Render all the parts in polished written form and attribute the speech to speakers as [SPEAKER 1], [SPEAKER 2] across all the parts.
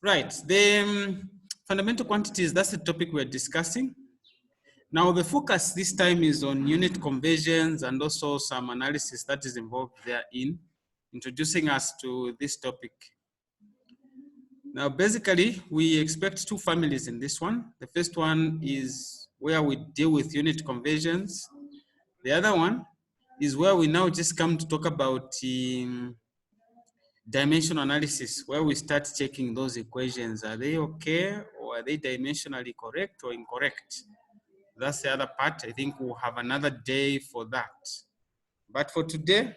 [SPEAKER 1] Right, the fundamental quantities, that's the topic we're discussing. Now the focus this time is on unit conversions and also some analysis that is involved therein, introducing us to this topic. Now basically, we expect two families in this one. The first one is where we deal with unit conversions. The other one is where we now just come to talk about dimensional analysis, where we start checking those equations. Are they okay, or are they dimensionally correct or incorrect? That's the other part. I think we'll have another day for that. But for today,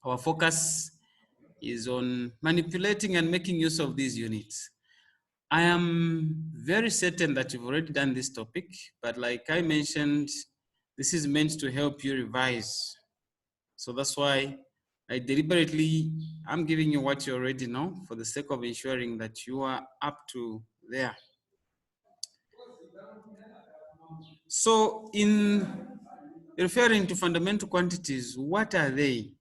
[SPEAKER 1] our focus is on manipulating and making use of these units. I am very certain that you've already done this topic, but like I mentioned, this is meant to help you revise. So that's why I deliberately, I'm giving you what you already know for the sake of ensuring that you are up to there. So in referring to fundamental quantities, what are they?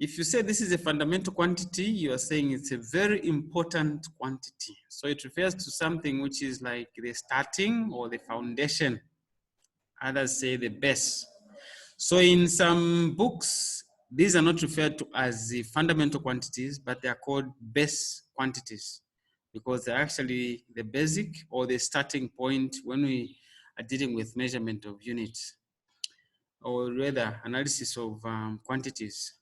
[SPEAKER 1] If you say this is a fundamental quantity, you are saying it's a very important quantity. So it refers to something which is like the starting or the foundation. Others say the base. So in some books, these are not referred to as the fundamental quantities, but they are called base quantities because they're actually the basic or the starting point when we are dealing with measurement of units, or rather analysis of quantities.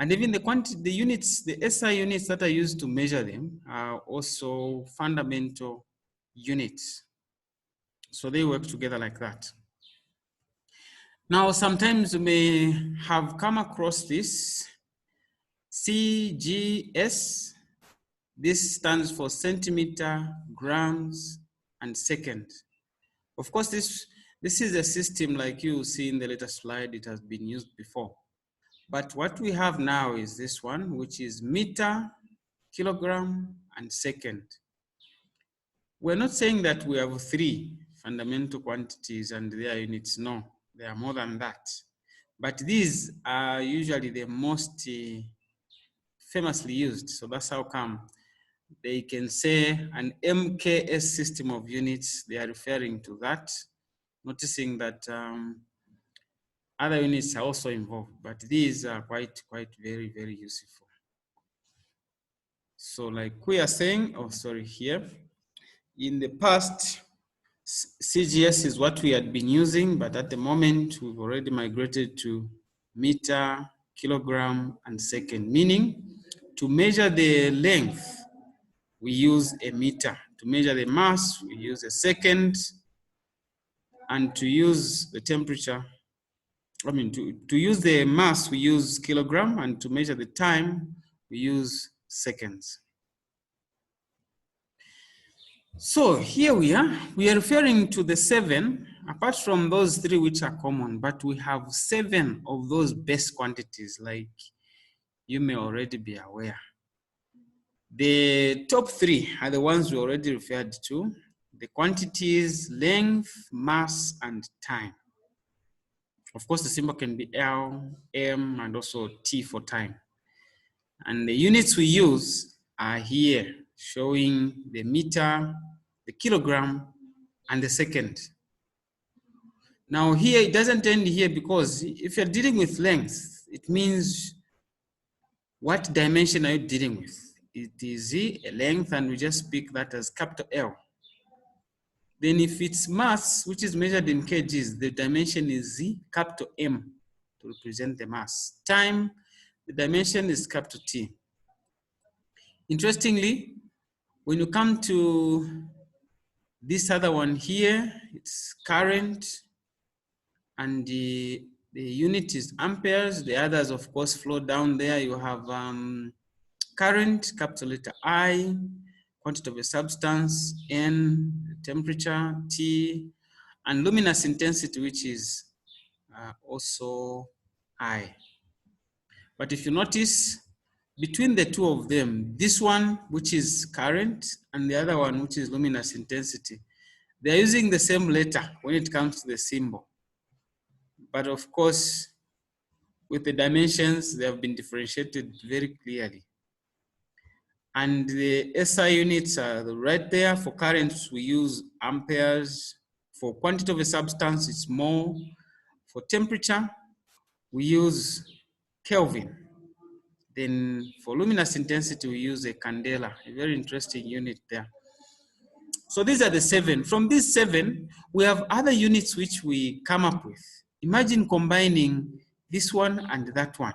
[SPEAKER 1] And even the units, the SI units that are used to measure them are also fundamental units. So they work together like that. Now, sometimes you may have come across this CGS. This stands for centimeter, grams, and second. Of course, this is a system like you see in the latest slide. It has been used before. But what we have now is this one, which is meter, kilogram, and second. We're not saying that we have three fundamental quantities and their units. No, there are more than that. But these are usually the most famously used. So that's how come they can say an MKS system of units. They are referring to that, noticing that other units are also involved, but these are quite very, very useful. So like we are saying, here, in the past, CGS is what we had been using, but at the moment, we've already migrated to meter, kilogram, and second, meaning to measure the length, we use a meter. To measure the mass, we use a second, and to use the temperature, to use the mass, we use kilogram, and to measure the time, we use seconds. So here we are referring to the 7, apart from those 3 which are common, but we have 7 of those base quantities, like you may already be aware. The top 3 are the ones we already referred to: the quantities, length, mass, and time. Of course, the symbol can be L, M, and also T for time. And the units we use are here, showing the meter, the kilogram, and the second. Now here, it doesn't end here, because if you're dealing with length, it means what dimension are you dealing with? It is a length, and we just speak that as capital L. Then if it's mass, which is measured in kgs, the dimension is Z, capital M, to represent the mass. Time, the dimension is capital T. Interestingly, when you come to this other one here, it's current, and the unit is amperes. The others, of course, flow down there. You have current, capital letter I, quantity of a substance, N, temperature, T, and luminous intensity, which is also I. But if you notice, between the two of them, this one, which is current, and the other one, which is luminous intensity, they're using the same letter when it comes to the symbol. But of course, with the dimensions, they have been differentiated very clearly. And the SI units are right there. For currents, we use amperes. For quantity of a substance, it's mole. For temperature, we use Kelvin. Then for luminous intensity, we use a candela, a very interesting unit there. So these are the 7. From these 7, we have other units which we come up with. Imagine combining this one and that one.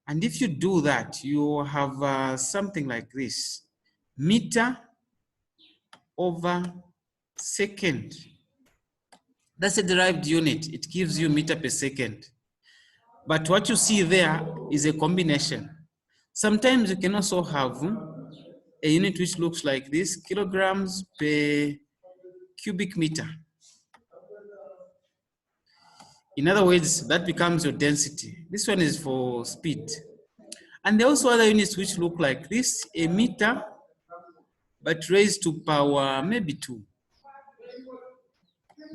[SPEAKER 1] And if you do that, you have something like this. Meter over second. That's a derived unit. It gives you meter per second. But what you see there is a combination. Sometimes you can also have a unit which looks like this, kilograms per cubic meter. In other words, that becomes your density. This one is for speed. And there are also other units which look like this, a meter, but raised to power maybe 2.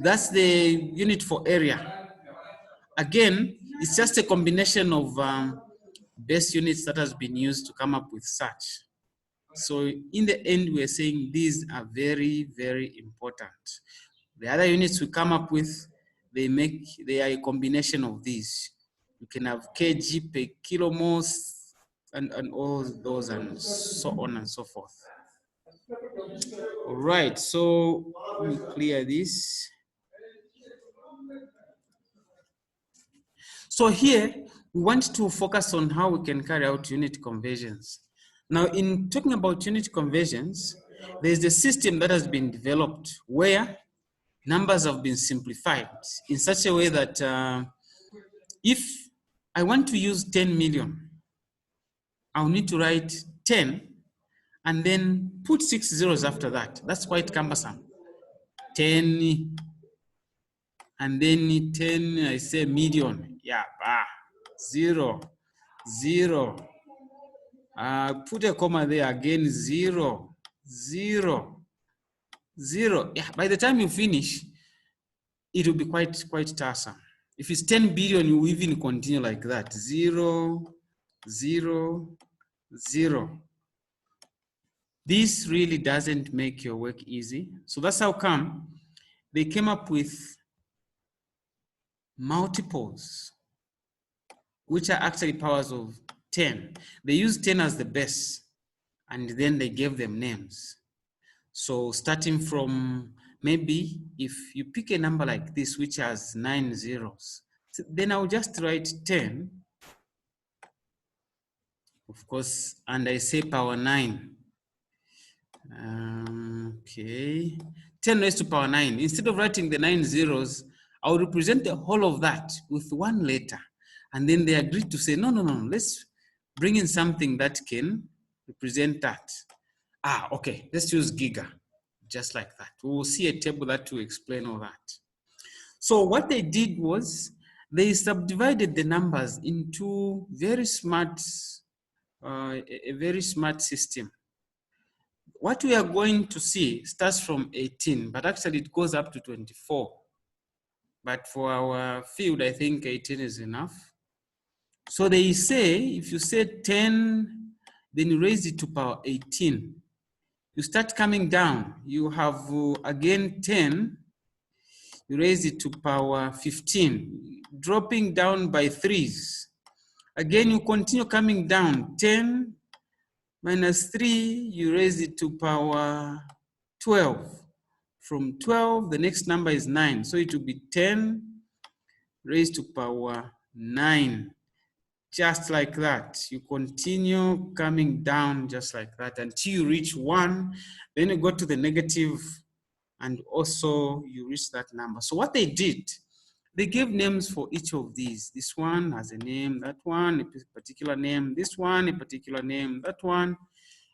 [SPEAKER 1] That's the unit for area. Again, it's just a combination of base units that has been used to come up with such. So in the end, we're saying these are very, very important. The other units we come up with, they are a combination of these. You can have kg per kilomoles and all those and so on and so forth. All right, so let me clear this. So here, we want to focus on how we can carry out unit conversions. Now, in talking about unit conversions, there's a system that has been developed where numbers have been simplified in such a way that if I want to use 10 million, I'll need to write 10 and then put 6 zeros after that. That's quite cumbersome. 10 and then 10, I say million. Yeah, 0, 0. Put a comma there again, 0, 0, 0. Yeah, by the time you finish, it will be quite tiresome. If it's 10 billion, you even continue like that. 0, 0, 0. This really doesn't make your work easy. So that's how come they came up with multiples, which are actually powers of 10. They use 10 as the base, and then they gave them names. So starting from maybe if you pick a number like this, which has 9 zeros, then I'll just write 10, of course, and I say power 9. Okay, 10 raised to power 9. Instead of writing the 9 zeros, I'll represent the whole of that with one letter. And then they agreed to say, no, let's bring in something that can represent that. Okay, let's use giga, just like that. We will see a table that will explain all that. So what they did was they subdivided the numbers into very smart, a very smart system. What we are going to see starts from 18, but actually it goes up to 24. But for our field, I think 18 is enough. So they say, if you say 10, then you raise it to power 18. You start coming down. You have, again, 10. You raise it to power 15, dropping down by 3s. Again, you continue coming down. 10 minus 3, you raise it to power 12. From 12, the next number is 9. So it will be 10 raised to power 9. Just like that. You continue coming down just like that until you reach 1. Then you go to the negative and also you reach that number. So what they did, they gave names for each of these. This one has a name, that one, a particular name, this one, a particular name, that one,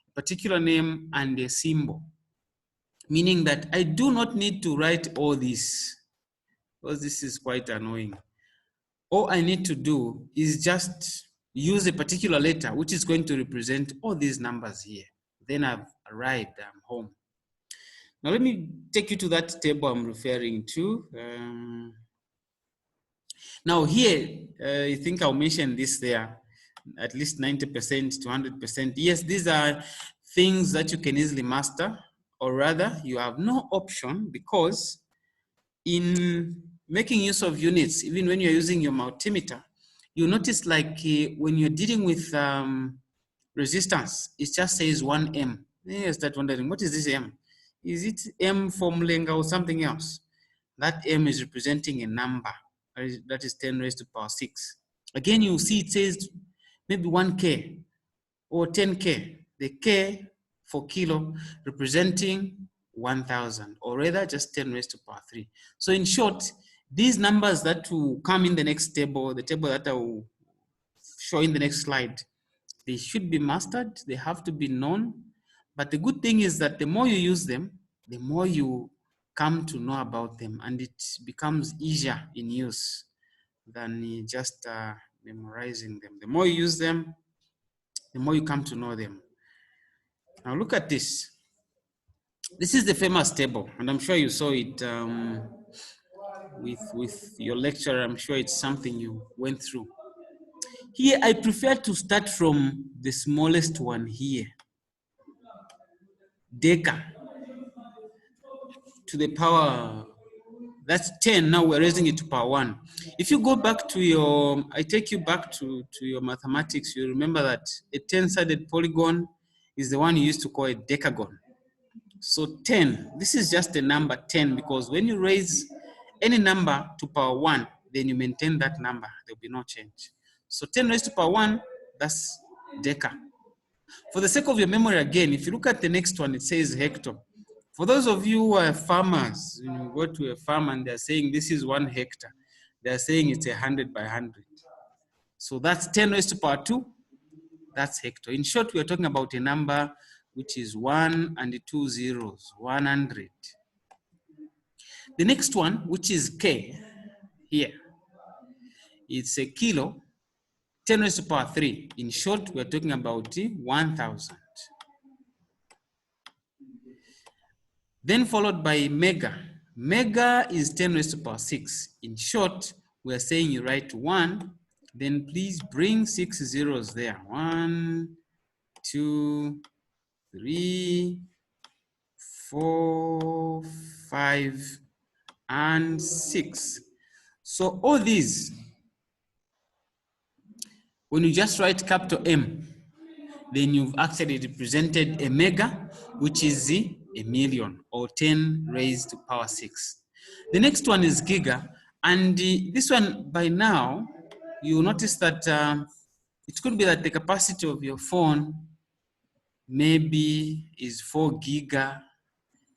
[SPEAKER 1] a particular name, and a symbol. Meaning that I do not need to write all this, because this is quite annoying. All I need to do is just use a particular letter, which is going to represent all these numbers here. Then I've arrived, I'm home. Now let me take you to that table I'm referring to. Now here, I think I'll mention this there, at least 90% to 100%. Yes, these are things that you can easily master, or rather you have no option, because in making use of units, even when you're using your multimeter, you notice like when you're dealing with resistance, it just says 1M. Then you start wondering, what is this M? Is it M formula or something else? That M is representing a number, that is 10 raised to power 6. Again, you see it says maybe 1K or 10K. The K for kilo representing 1,000, or rather just 10 raised to power 3. So in short, these numbers that will come in the next table, the table that I will show in the next slide, they should be mastered, they have to be known. But the good thing is that the more you use them, the more you come to know about them, and it becomes easier in use than just memorizing them. The more you use them, the more you come to know them. Now look at this. This is the famous table, and I'm sure you saw it with your lecturer. I'm sure it's something you went through. Here, I prefer to start from the smallest one here, deca, to the power, that's 10. Now we're raising it to power 1. If you go back to your, I take you back to your mathematics, you remember that a 10-sided polygon is the one you used to call a decagon. So 10, this is just the number 10, because when you raise any number to power 1, then you maintain that number. There'll be no change. So 10 raised to power 1, that's deca. For the sake of your memory again, if you look at the next one, it says hectare. For those of you who are farmers, you go to a farm and they're saying this is 1 hectare. They're saying it's 100 by 100. So that's 10 raised to power 2. That's hectare. In short, we are talking about a number which is 1 and 2 zeros, 100. The next one, which is K, here, it's a kilo, 10 raised to power 3. In short, we are talking about 1,000. Then followed by mega. Mega is 10 raised to power 6. In short, we are saying you write 1, then please bring 6 zeros there. 1, 2, 3, 4, 5, and 6. So all these, when you just write capital M, then you've actually represented a mega, which is a million, or 10 raised to power 6. The next one is giga, and this one, by now, you notice that it could be that the capacity of your phone maybe is 4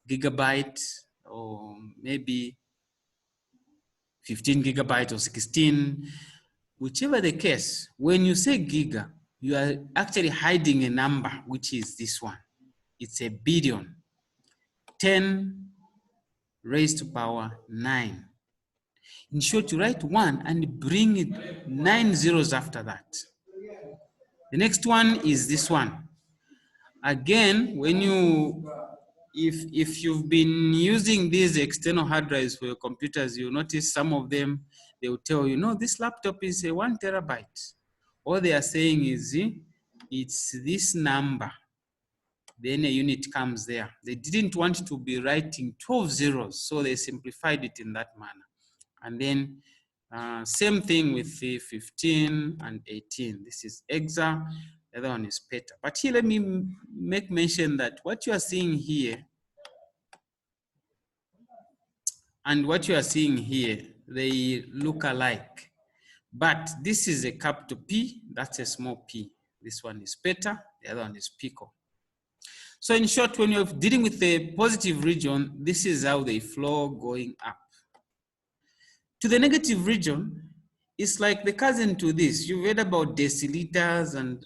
[SPEAKER 1] gigabytes, or maybe 15 gigabytes or 16. Whichever the case, when you say giga, you are actually hiding a number, which is this one. It's a billion. 10 raised to power 9. In short, you write 1 and bring it 9 zeros after that. The next one is this one. Again, when you, if you've been using these external hard drives for your computers, you'll notice some of them, they will tell you, no, this laptop is a 1 terabyte. All they are saying is, it's this number. Then a unit comes there. They didn't want to be writing 12 zeros, so they simplified it in that manner. And then same thing with the 15 and 18. This is exa, the other one is peta. But here, let me make mention that what you are seeing here and what you are seeing here, they look alike. But this is a capital P, that's a small p. This one is peta, the other one is pico. So in short, when you're dealing with the positive region, this is how they flow going up. To the negative region, it's like the cousin to this. You've read about deciliters and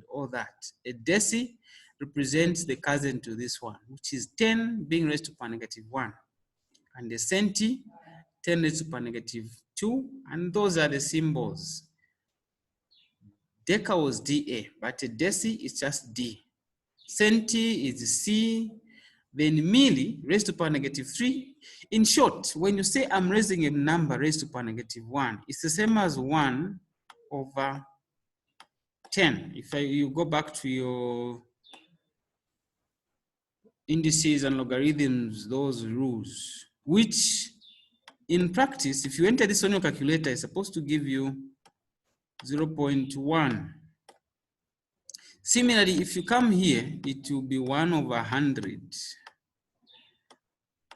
[SPEAKER 1] all that. A deci represents the cousin to this one, which is 10 being raised to power negative 1. And the centi, 10 raised to power negative 2. And those are the symbols. Deca was DA, but a deci is just D. Centi is C, then milli raised to power negative 3. In short, when you say I'm raising a number raised to power negative 1, it's the same as 1 over 10. If you go back to your indices and logarithms, those rules, which in practice, if you enter this on your calculator, it's supposed to give you 0.1. Similarly, if you come here, it will be 1 over 100.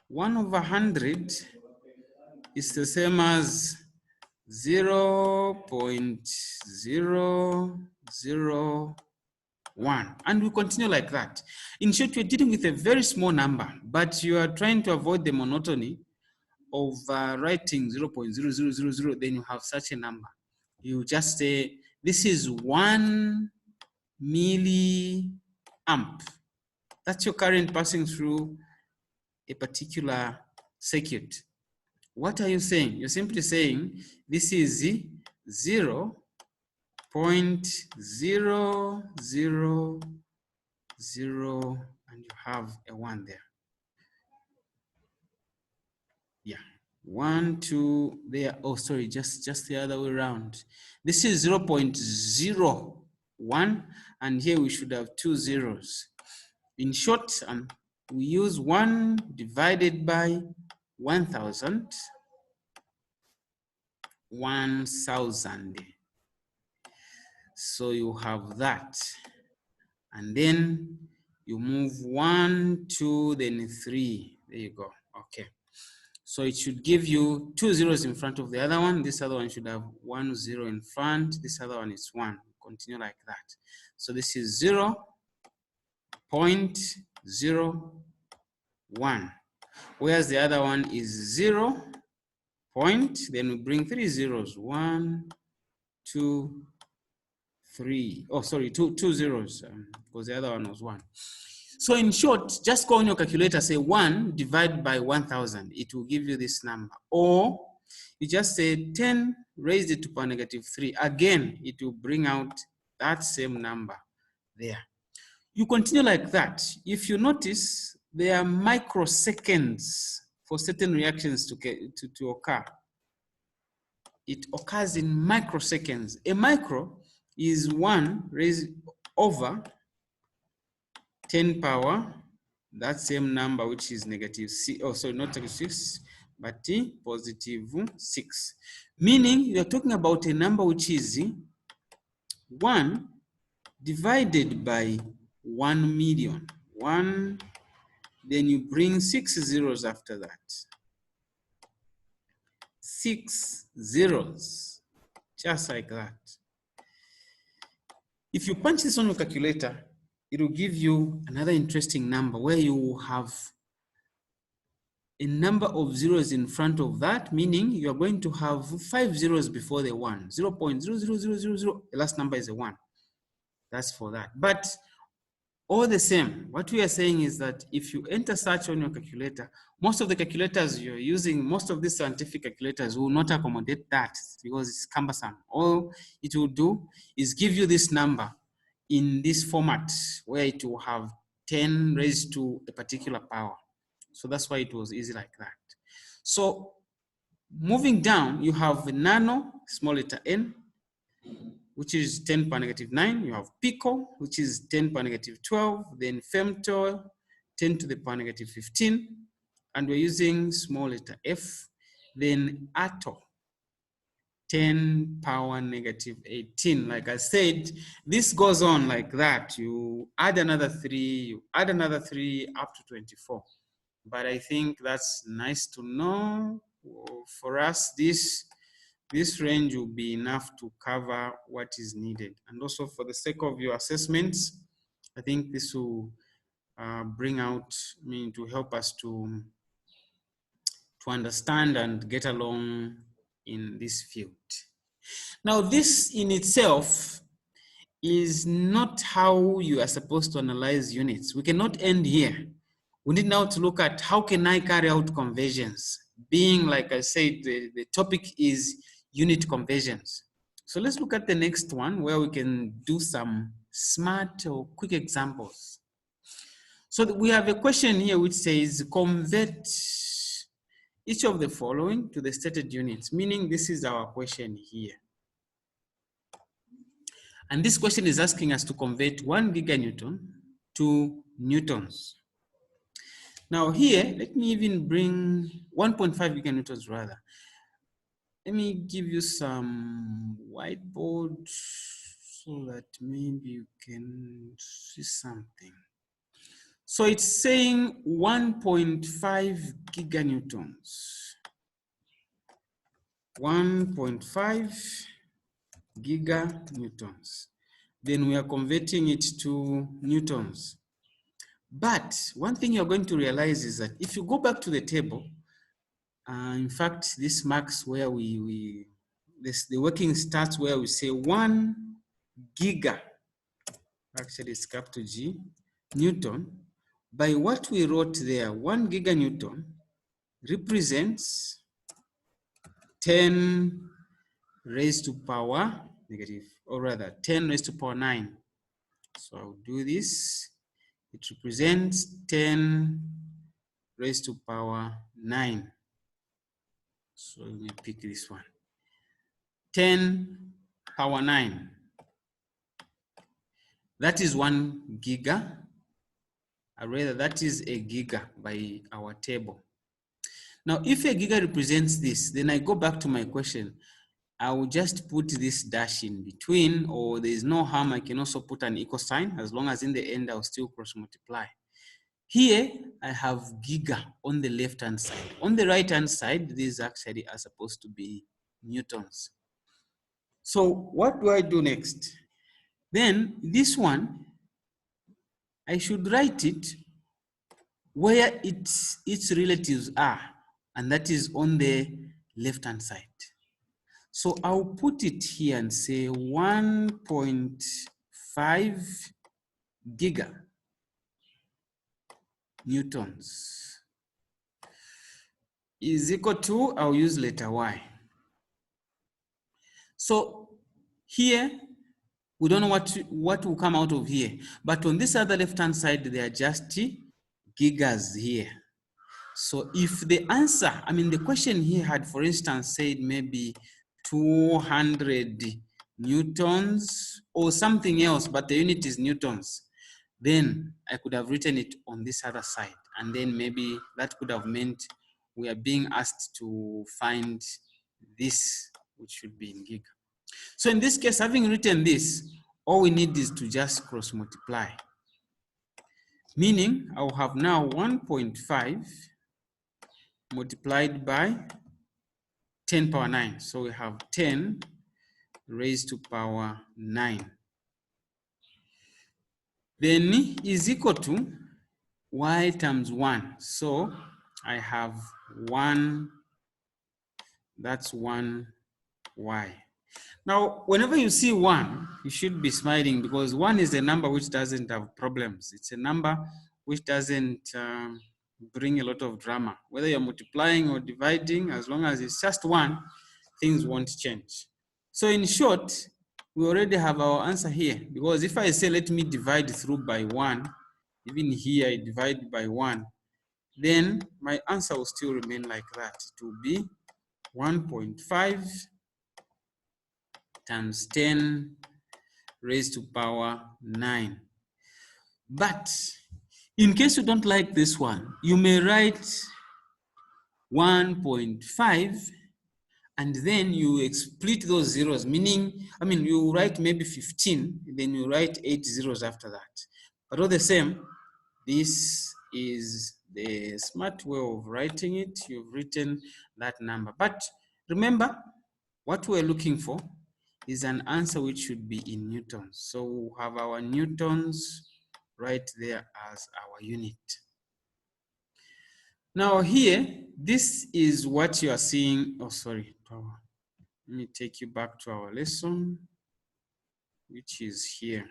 [SPEAKER 1] 1 over 100 is the same as 0.001. And we continue like that. In short, you're dealing with a very small number, but you are trying to avoid the monotony of writing 0.0000, then you have such a number. You just say, this is 1 milliamp. That's your current passing through a particular circuit. What are you saying? You're simply saying this is 0.000, and you have a 1 there. Yeah, 1, 2 there. Oh, sorry, just the other way around. This is 0.01, and here we should have 2 zeros. In short, we use 1 divided by 1,000. 1,000. So you have that. And then you move 1, 2, then 3. There you go. Okay. So it should give you 2 zeros in front of the other one. This other one should have 1 0 in front. This other one is 1. Continue like that. So this is 0.01. Whereas the other one is 0. Then we bring 3 zeros. 1, 2, 3. Oh, sorry, two zeros, because the other one was 1. So in short, just go on your calculator, say 1 divided by 1,000. It will give you this number. Or you just say 10 raised to the power -3. Again, it will bring out that same number there. You continue like that. If you notice, there are microseconds for certain reactions to occur. It occurs in microseconds. A micro is 1 raised over 10 power, that same number, which is -6, oh sorry, not -6, but +6. Meaning you're talking about a number which is 1 divided by 1 million. 1, then you bring 6 zeros after that. 6 zeros, just like that. If you punch this on your calculator, it will give you another interesting number where you will have a number of zeros in front of that, meaning you are going to have 5 zeros before the 1. 0.00000, the last number is a 1. That's for that. But all the same, what we are saying is that if you enter such on your calculator, most of the calculators you're using, most of these scientific calculators will not accommodate that because it's cumbersome. All it will do is give you this number in this format where it will have 10 raised to a particular power. So that's why it was easy like that. So moving down, you have nano, small letter n, which is 10 to the power -9. You have pico, which is 10 to the power -12. Then femto, 10 to the power -15. And we're using small letter f. Then atto, 10 power -18. Like I said, this goes on like that. You add another 3, you add another 3 up to 24. But I think that's nice to know. For us, this range will be enough to cover what is needed. And also for the sake of your assessments, I think this will bring out, to help us to understand and get along in this field. Now, this in itself is not how you are supposed to analyze units. We cannot end here. We need now to look at how can I carry out conversions, being, like I said, the topic is unit conversions. So let's look at the next one where we can do some smart or quick examples. So we have a question here which says convert each of the following to the stated units, meaning this is our question here. And this question is asking us to convert 1 giganewton to newtons. Now here, let me even bring 1.5 giganewtons rather. Let me give you some whiteboard so that maybe you can see something. So it's saying 1.5 giganewtons. 1.5 giganewtons. Then we are converting it to newtons. But one thing you're going to realize is that if you go back to the table, in fact, this marks where the working starts where we say 1 giga, actually it's capital G, Newton. By what we wrote there, 1 giganewton represents 10 raised to power negative, or rather 10 raised to power 9. So I'll do this. It represents 10 raised to power 9. So let me pick this one. 10 power 9. That is 1 giga. Or rather, that is a giga by our table. Now, if a giga represents this, then I go back to my question. I will just put this dash in between, or there is no harm. I can also put an equal sign, as long as in the end I'll still cross multiply. Here, I have giga on the left-hand side. On the right-hand side, these actually are supposed to be newtons. So what do I do next? Then this one, I should write it where its relatives are, and that is on the left-hand side. So I'll put it here and say 1.5 giga newtons is equal to, I'll use letter Y. So here, we don't know what will come out of here. But on this other left-hand side, they are just gigas here. So if the answer, I mean, the question here had, for instance, said maybe 200 newtons or something else, but the unit is newtons, then I could have written it on this other side. And then maybe that could have meant we are being asked to find this, which should be in giga. So in this case, having written this, all we need is to just cross multiply. Meaning, I'll have now 1.5 multiplied by 10 power 9. So we have 10 raised to power 9. Then is equal to y times 1. So I have 1, that's 1 y. Now, whenever you see 1, you should be smiling, because 1 is a number which doesn't have problems. It's a number which doesn't bring a lot of drama. Whether you're multiplying or dividing, as long as it's just 1, things won't change. So in short, we already have our answer here, because if I say let me divide through by 1, even here I divide by 1, then my answer will still remain like that. It will be 1.5 times 10 raised to power 9. But in case you don't like this one, you may write 1.5 and then you split those zeros, meaning, I mean, you write maybe 15, then you write 8 zeros after that. But all the same, this is the smart way of writing it. You've written that number. But remember, what we're looking for is an answer which should be in newtons. So we'll have our newtons right there as our unit. Now here, this is what you are seeing. Oh, sorry. Let me take you back to our lesson, which is here.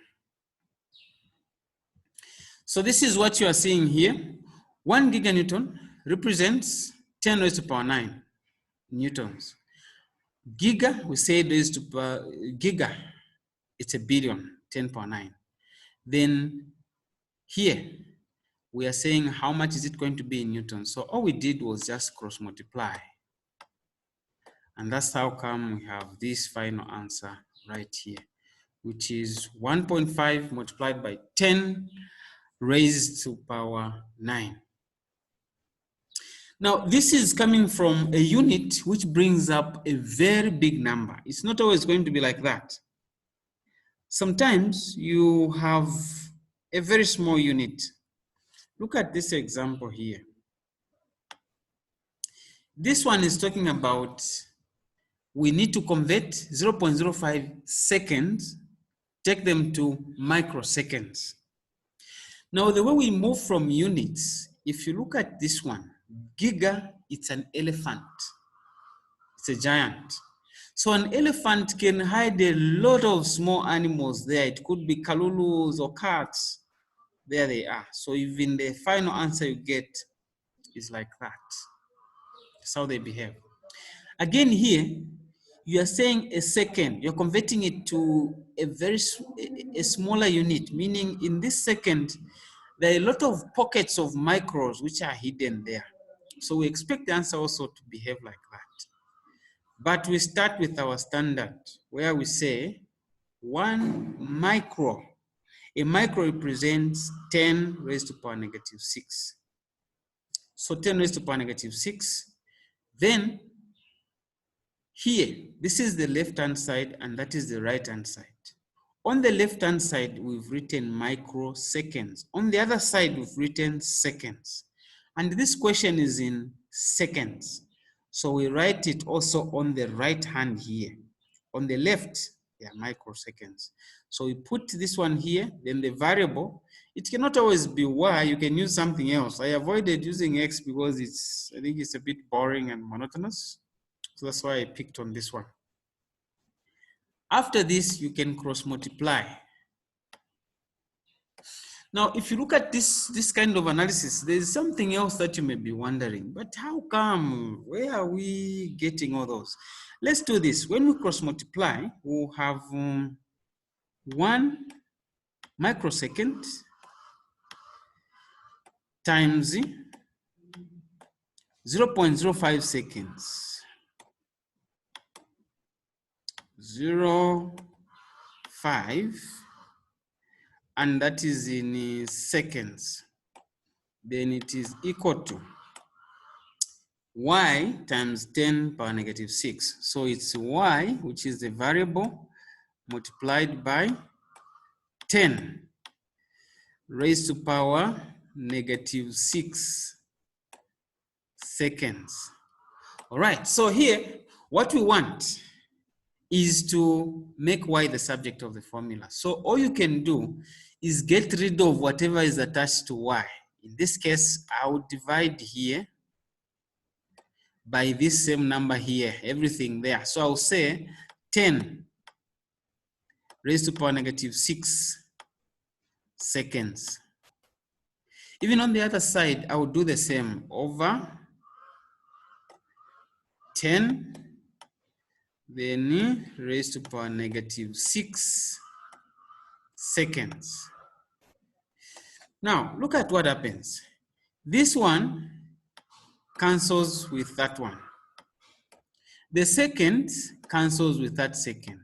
[SPEAKER 1] So this is what you are seeing here. 1 giganewton represents 10 raised to power 9 newtons. Giga, we say raised to power, giga, it's a billion, 10 power 9. Then here, we are saying how much is it going to be in newtons. So all we did was just cross multiply. And that's how come we have this final answer right here, which is 1.5 multiplied by 10 raised to power 9. Now, this is coming from a unit which brings up a very big number. It's not always going to be like that. Sometimes you have a very small unit. Look at this example here. This one is talking about we need to convert 0.05 seconds, take them to microseconds. Now, the way we move from units, if you look at this one, giga, it's an elephant. It's a giant. So an elephant can hide a lot of small animals there. It could be kalulus or cats. There they are. So even the final answer you get is like that. That's how they behave. Again here, you are saying a second. You're converting it to a smaller unit, meaning in this second, there are a lot of pockets of micros which are hidden there. So we expect the answer also to behave like that. But we start with our standard, where we say 1 micro. A micro represents 10 raised to power negative 6. So 10 raised to power negative 6. Then here, this is the left-hand side and that is the right-hand side. On the left-hand side, we've written microseconds. On the other side, we've written seconds. And this question is in seconds. So we write it also on the right hand here. On the left, yeah, microseconds. So we put this one here, then the variable. It cannot always be y, you can use something else. I avoided using x because I think it's a bit boring and monotonous. So that's why I picked on this one. After this, you can cross multiply. Now, if you look at this kind of analysis, there's something else that you may be wondering, but how come? Where are we getting all those? Let's do this. When we cross multiply, we'll have 1 microsecond times 0.05 seconds. 0.5, and that is in seconds. Then it is equal to y times 10 power negative 6. So it's y, which is the variable, multiplied by 10 raised to power negative 6 seconds. All right, so here, what we want is to make y the subject of the formula. So all you can do is get rid of whatever is attached to y. In this case, I would divide here by this same number here, everything there. So I'll say 10 raised to power negative 6 seconds. Even on the other side, I will do the same, over 10, then raised to power negative 6 seconds. Now, look at what happens. This one cancels with that one. The second cancels with that second.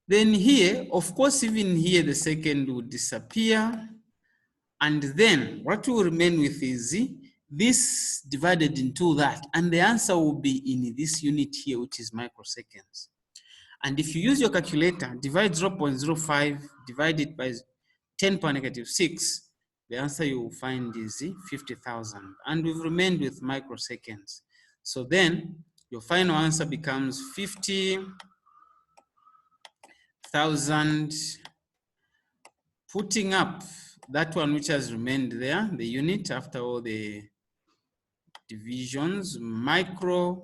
[SPEAKER 1] Then here, of course, even here, the second will disappear. And then what will remain with is this divided into that. And the answer will be in this unit here, which is microseconds. And if you use your calculator, divide 0.05, divide it by 10 power negative 6, the answer you will find is 50,000. And we've remained with microseconds. So then your final answer becomes 50,000, putting up that one which has remained there, the unit after all the divisions, microseconds.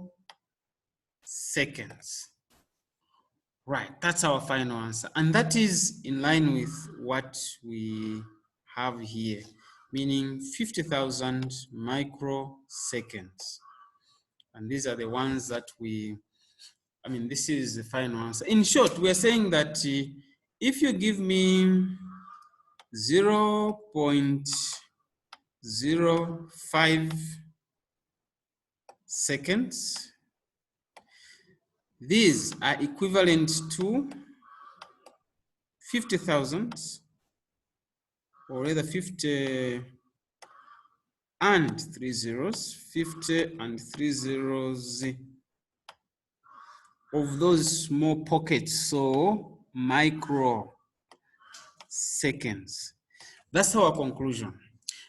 [SPEAKER 1] Right, that's our final answer. And that is in line with what we have here, meaning 50,000 microseconds. And these are the ones that this is the final answer. In short, we're saying that if you give me 0.05 seconds, these are equivalent to 50,000, or rather 50, and 3 zeros, 50 and 3 zeros of those small pockets, so microseconds. That's our conclusion.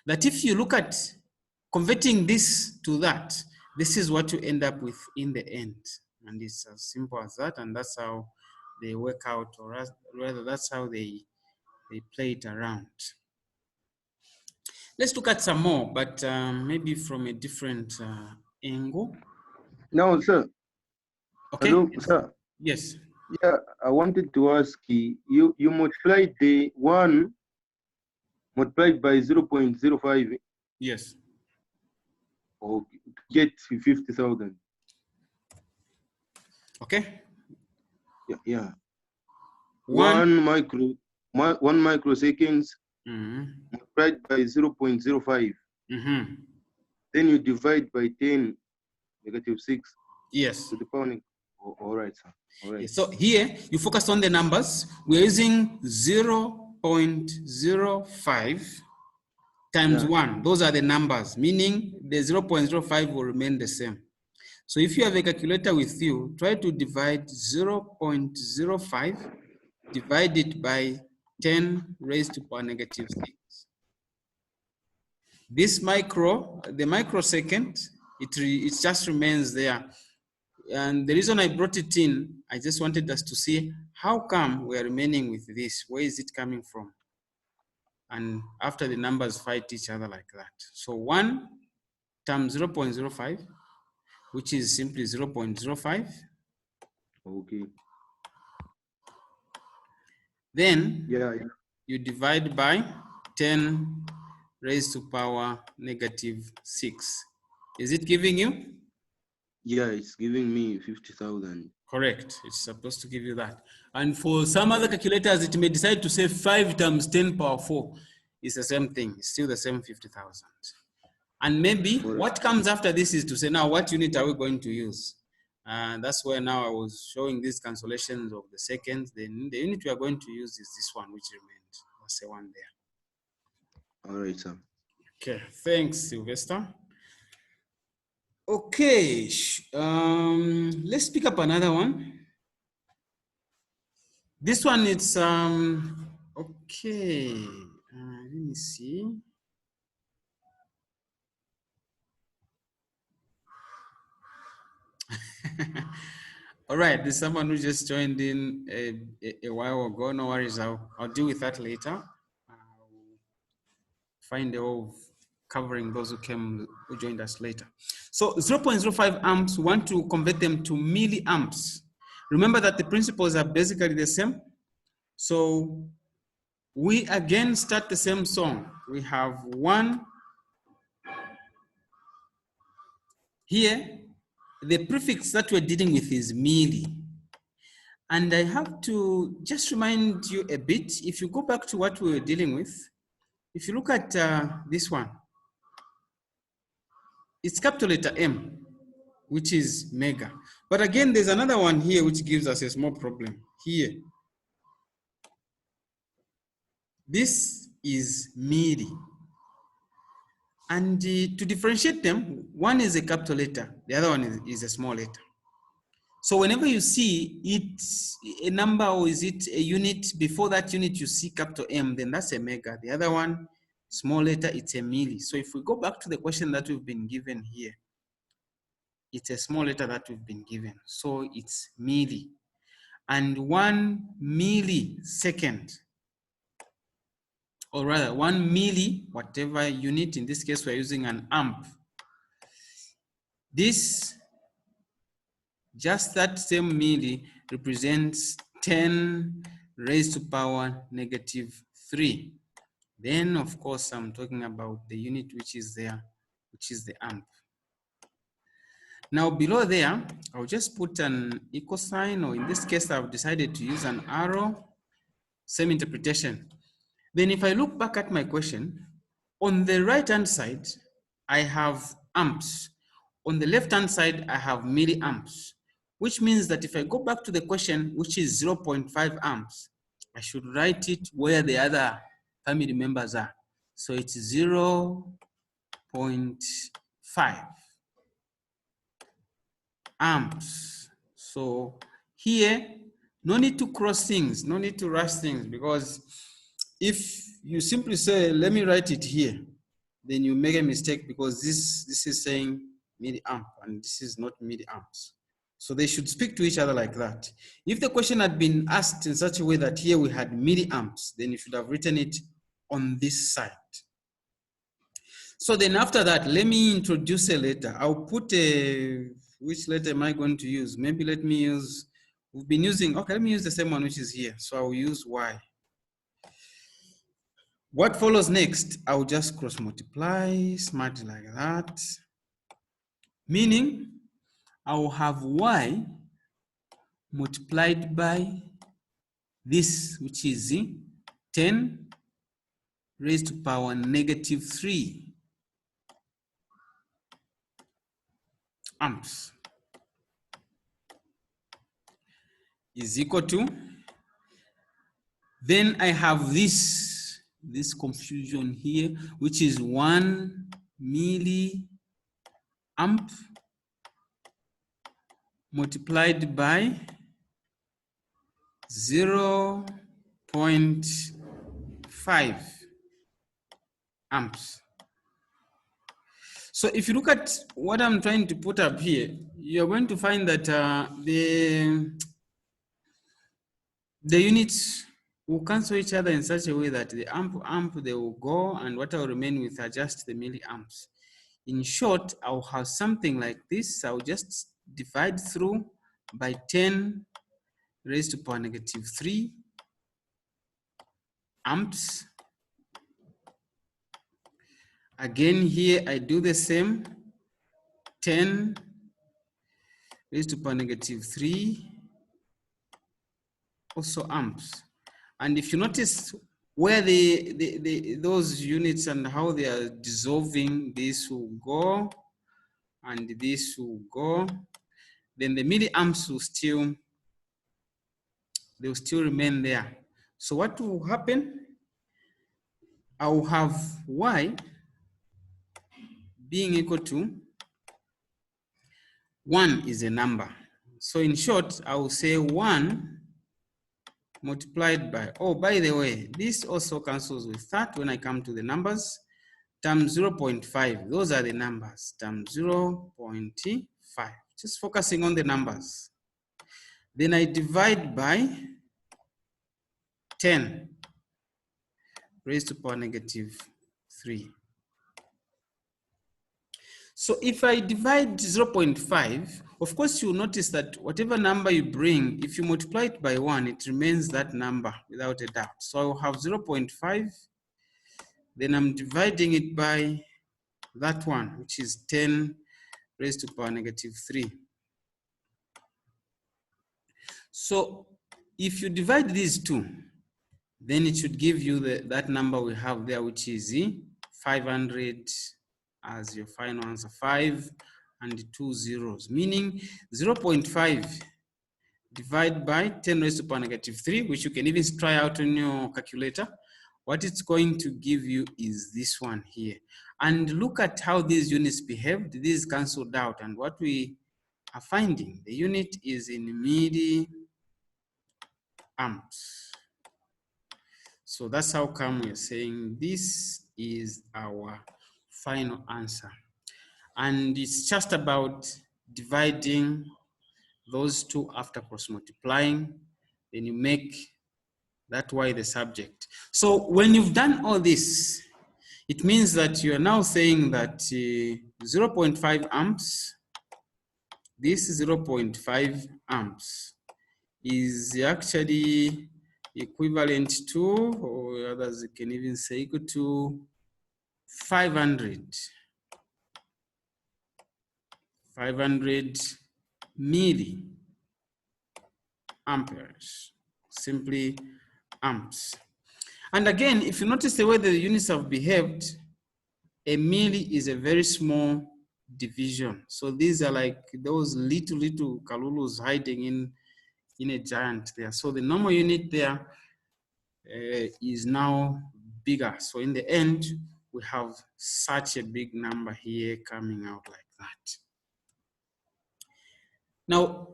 [SPEAKER 1] That if you look at converting this to that, this is what you end up with in the end. And it's as simple as that, and that's how they work out, or rather that's how they play it around. Let's look at some more, but maybe from a different angle.
[SPEAKER 2] Now, sir.
[SPEAKER 1] Okay.
[SPEAKER 2] Hello,
[SPEAKER 1] Yes.
[SPEAKER 2] sir.
[SPEAKER 1] Yes.
[SPEAKER 2] Yeah, I wanted to ask you multiplied the 1 multiplied by 0.05.
[SPEAKER 1] Yes.
[SPEAKER 2] To get 50,000.
[SPEAKER 1] Okay.
[SPEAKER 2] Yeah. One microseconds multiplied by 0.05. Then you divide by 10 negative 6.
[SPEAKER 1] Yes.
[SPEAKER 2] To the power. All right, sir. All right.
[SPEAKER 1] So here you focus on the numbers. We're using 0.05 times 1. Those are the numbers, meaning the 0.05 will remain the same. So if you have a calculator with you, try to divide 0.05, divide it by 10 raised to power negative 6. This the microsecond, it just remains there. And the reason I brought it in, I just wanted us to see how come we're remaining with this. Where is it coming from? And after the numbers fight each other like that. So 1 times 0.05, which is simply 0.05.
[SPEAKER 2] Okay.
[SPEAKER 1] Then you divide by 10 raised to power negative 6. Is it giving you?
[SPEAKER 2] Yeah, it's giving me 50,000.
[SPEAKER 1] Correct. It's supposed to give you that. And for some other calculators, it may decide to say 5 times 10 power 4. It's the same thing. It's still the same 50,000. And maybe what comes after this is to say, now what unit are we going to use? That's where now I was showing these cancellations of the seconds. Then the unit we are going to use is this one, which remains. That's the one there.
[SPEAKER 2] All right, sir.
[SPEAKER 1] Okay, thanks, Sylvester. Okay, let's pick up another one. This one, it's, okay, let me see. All right, there's someone who just joined in a while ago. No worries, I'll deal with that later. I'll find a way of covering those who joined us later. So 0.05 amps, we want to convert them to milliamps. Remember that the principles are basically the same. So we again start the same song. We have 1 here. The prefix that we're dealing with is milli. And I have to just remind you a bit, if you go back to what we were dealing with, if you look at this one, it's capital letter M, which is mega. But again, there's another one here which gives us a small problem here. This is milli. And to differentiate them, one is a capital letter, the other one is a small letter. So whenever you see it's a number or is it a unit, before that unit you see capital M, then that's a mega. The other one, small letter, it's a milli. So if we go back to the question that we've been given here, it's a small letter that we've been given. So it's milli. And 1 millisecond, or rather 1 milli, whatever unit, in this case we're using an amp. This, just that same milli represents 10 raised to power negative 3. Then of course I'm talking about the unit which is there, which is the amp. Now below there, I'll just put an equal sign, or in this case I've decided to use an arrow, same interpretation. Then if I look back at my question, on the right hand side, I have amps. On the left hand side, I have milliamps, which means that if I go back to the question, which is 0.5 amps, I should write it where the other family members are. So it's 0.5 0.5 amps. So here, no need to cross things, no need to rush things, because if you simply say, let me write it here, then you make a mistake, because this is saying milliamp and this is not milliamps. So they should speak to each other like that. If the question had been asked in such a way that here we had milliamps, then you should have written it on this side. So then after that, let me introduce a letter. I'll put a, which letter am I going to use? Maybe let me use, we've been using, okay, let me use the same one which is here. So I'll use Y. What follows next? I'll just cross multiply, smart like that. Meaning, I will have Y multiplied by this, which is 10 raised to power negative 3 amps is equal to, then I have this confusion here, which is 1 milliamp multiplied by 0.5 amps. So if you look at what I'm trying to put up here, you're going to find that the units will cancel each other in such a way that the amp they will go, and what I'll remain with are just the milliamps. In short, I'll have something like this. I'll just divide through by 10 raised to power negative 3 amps. Again here I do the same, 10 raised to power negative 3 also amps. And if you notice where those units and how they are dissolving, this will go and this will go, then the milliamps will still, they will still remain there. So what will happen? I will have Y being equal to 1 is a number. So in short, I will say 1 multiplied by, oh, by the way, this also cancels with that when I come to the numbers, times 0.5. Those are the numbers, times 0.5. Just focusing on the numbers. Then I divide by 10 raised to power negative 3. So if I divide 0.5, of course you'll notice that whatever number you bring, if you multiply it by 1, it remains that number without a doubt. So I will have 0.5, then I'm dividing it by that one, which is 10 raised to power negative 3. So if you divide these two, then it should give you that number we have there, which is 500 as your final answer, 5 and 2 zeros, meaning 0.5 divided by 10 raised to power negative 3, which you can even try out on your calculator. What it's going to give you is this one here. And look at how these units behaved. This is cancelled out, and what we are finding, the unit is in milliamps. So that's how come we're saying this is our final answer. And it's just about dividing those two after cross multiplying, then you make that Y the subject. So when you've done all this, it means that you are now saying that 0.5 amps, this 0.5 amps is actually equivalent to, or others can even say equal to 500 milliamperes, simply amps. And again, if you notice the way the units have behaved, a milli is a very small division. So these are like those little kalulus hiding in a giant there. So the normal unit there is now bigger. So in the end, we have such a big number here coming out like that. Now,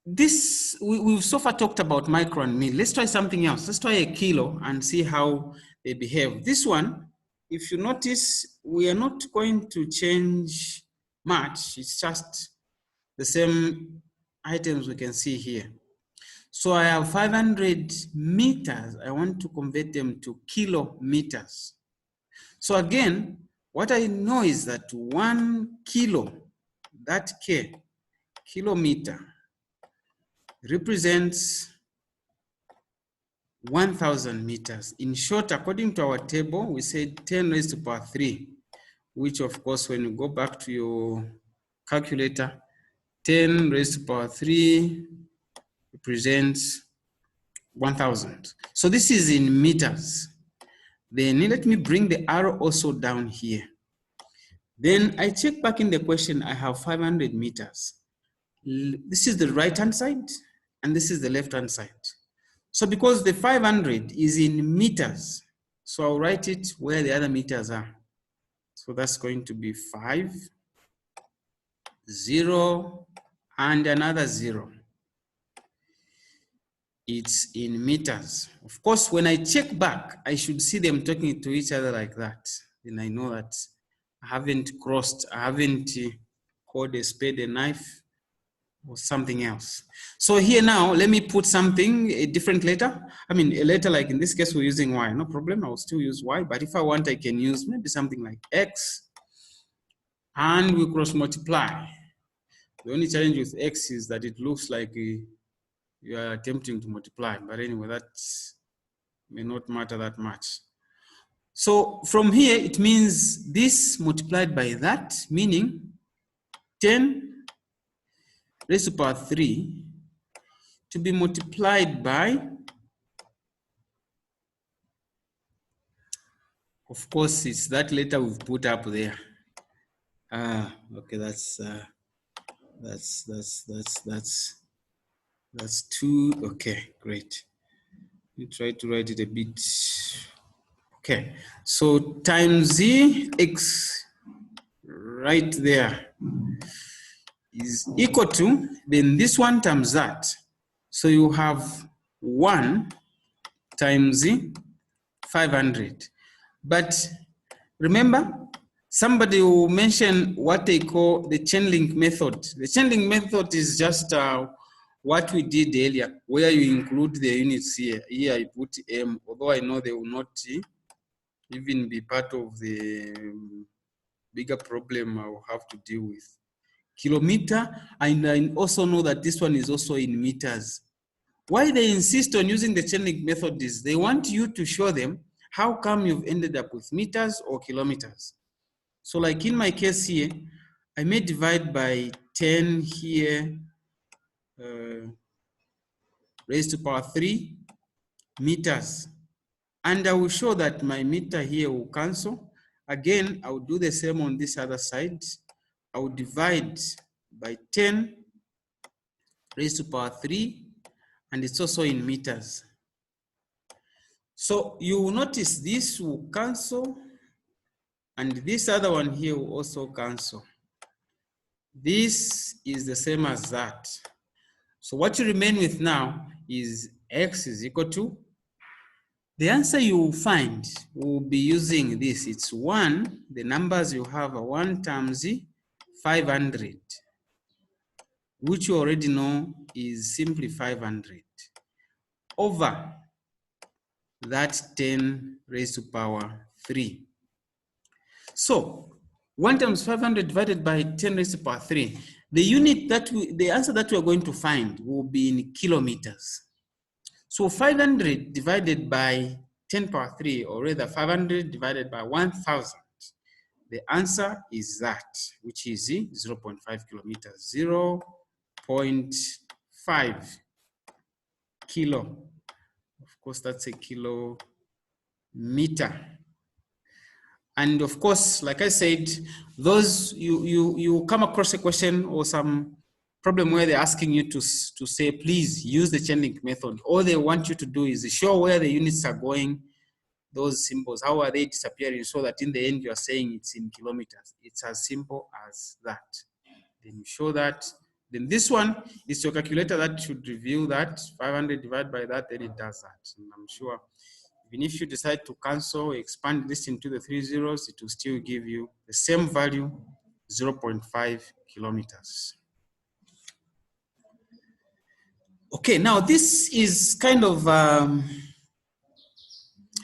[SPEAKER 1] this, we've so far talked about micro and mil. Let's try something else. Let's try a kilo and see how they behave. This one, if you notice, we are not going to change much. It's just the same items we can see here. So I have 500 meters. I want to convert them to kilometers. So again, what I know is that 1 kilo, that K, kilometer, represents 1,000 meters. In short, according to our table, we said 10 raised to power 3, which of course, when you go back to your calculator, 10 raised to power 3 represents 1,000. So this is in meters. Then let me bring the arrow also down here. Then I check back in the question, I have 500 meters. This is the right-hand side, and this is the left-hand side. So because the 500 is in meters, so I'll write it where the other meters are. So that's going to be 5, 0, and another 0. It's in meters. Of course, when I check back, I should see them talking to each other like that. Then I know that I haven't crossed, I haven't called a spade a knife or something else. So here now, let me put something, a different letter. I mean, a letter like in this case, we're using Y, no problem. I'll still use Y, but if I want, I can use maybe something like X, and we cross multiply. The only challenge with X is that it looks like you are attempting to multiply, but anyway, that may not matter that much. So from here, it means this multiplied by that, meaning 10 raised to power 3 to be multiplied by, of course, it's that letter we've put up there. Okay, that's 2. Okay, great. You try to write it a bit. Okay, so times Z X right there is equal to, then this one times that. So you have 1 times 500. But remember, somebody will mention what they call the chain link method. The chain link method is just what we did earlier, where you include the units here. Here I put M, although I know they will not even be part of the bigger problem I will have to deal with. Kilometer, and I also know that this one is also in meters. Why they insist on using the chain link method is they want you to show them how come you've ended up with meters or kilometers. So like in my case here, I may divide by 10 here, raised to power 3 meters. And I will show that my meter here will cancel. Again, I will do the same on this other side. I will divide by 10 raised to power 3, and it's also in meters. So you will notice this will cancel, and this other one here will also cancel. This is the same as that. So what you remain with now is X is equal to, the answer you will find will be using this. It's 1, the numbers you have are 1 times 500, which you already know is simply 500, over that 10 raised to power 3. So 1 times 500 divided by 10 raised to power 3. The unit that the answer that we are going to find will be in kilometers. So 500 divided by 10 power 3, or rather 500 divided by 1,000. The answer is that, which is 0.5 kilometers, 0.5 kilo. Of course, that's a kilometer. And of course, like I said, those you come across a question or some problem where they're asking you to say, please use the chain link method. All they want you to do is show where the units are going, those symbols? How are they disappearing so that in the end you are saying it's in kilometers? It's as simple as that. Then you show that. Then this one is your calculator that should reveal that 500 divided by that, then it does that. And I'm sure even if you decide to cancel, expand this into the 3 zeros, it will still give you the same value, 0.5 kilometers. Okay, now this is kind of,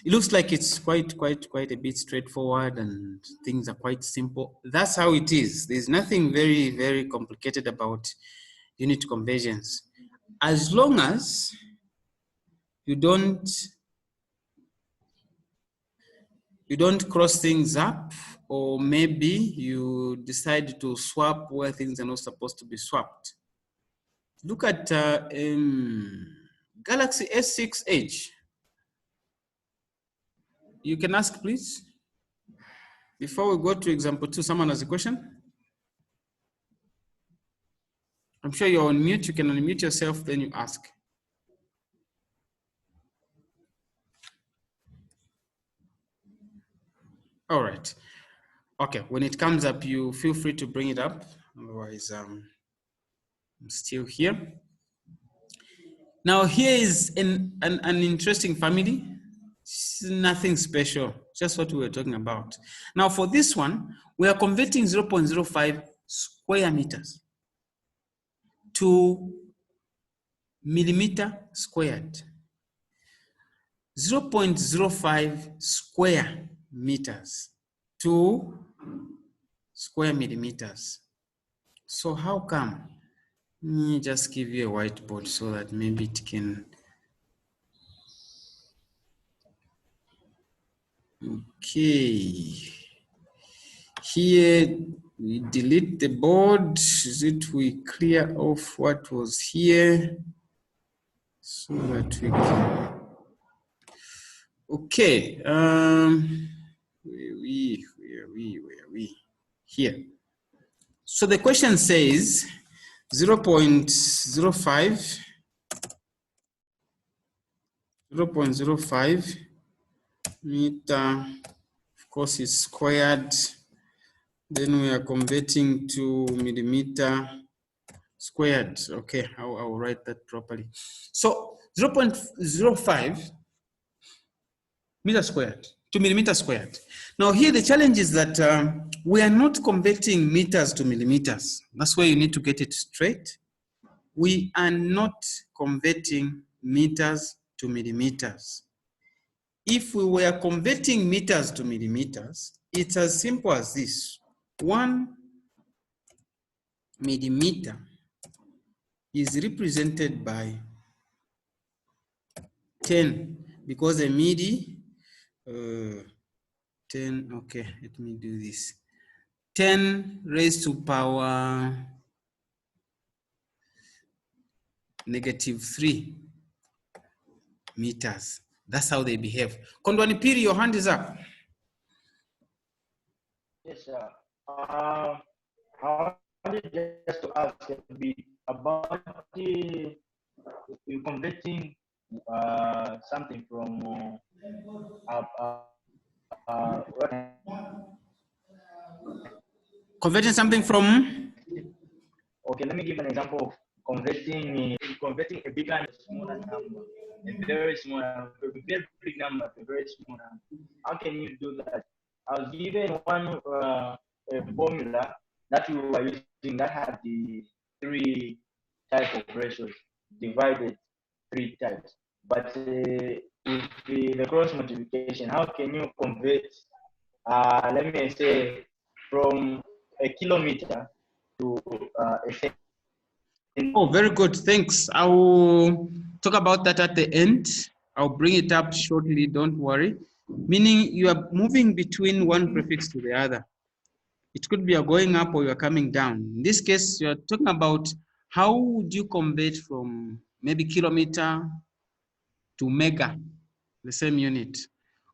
[SPEAKER 1] it looks like it's quite a bit straightforward and things are quite simple. That's how it is. There's nothing very complicated about unit conversions. As long as you don't cross things up, or maybe you decide to swap where things are not supposed to be swapped. Look at Galaxy S6 Edge. You can ask, please. Before we go to example 2, someone has a question? I'm sure you're on mute. You can unmute yourself, then you ask. All right. Okay, when it comes up, you feel free to bring it up. Otherwise, I'm still here. Now, here is an interesting family. It's nothing special, just what we were talking about. Now, for this one, we are converting 0.05 square meters to millimeter squared. 0.05 square meters to square millimeters. So how come? Let me just give you a whiteboard so that maybe it can. Okay. Here we delete the board. Is it we clear off what was here so that we can. Okay. Where are we? Here. So the question says 0.05 meter, of course, is squared. Then we are converting to millimeter squared. Okay, I'll write that properly. So 0.05 meter squared to millimeter squared. Now here the challenge is that we are not converting meters to millimeters. That's why you need to get it straight. We are not converting meters to millimeters. If we were converting meters to millimeters, it's as simple as this. 1 millimeter is represented by 10, because a midi, 10, okay, let me do this. 10 raised to power -3 meters. That's how they behave. Kondwani Piri, your hand is up.
[SPEAKER 3] Yes, sir. I wanted just to ask a bit about converting something from
[SPEAKER 1] Converting something from?
[SPEAKER 3] Okay, let me give an example of converting a big number to a smaller number, a very small number, a very big number to a very small number. How can you do that? I was given one a formula that we were using that had the 3 type of ratios divided 3 times. But with the cross multiplication, how can you convert, let me say, from a kilometer to a centimeter?
[SPEAKER 1] Oh, very good. Thanks. I will talk about that at the end. I'll bring it up shortly. Don't worry. Meaning you are moving between one prefix to the other. It could be you're going up or you're coming down. In this case, you're talking about how would you convert from maybe kilometer to mega, the same unit.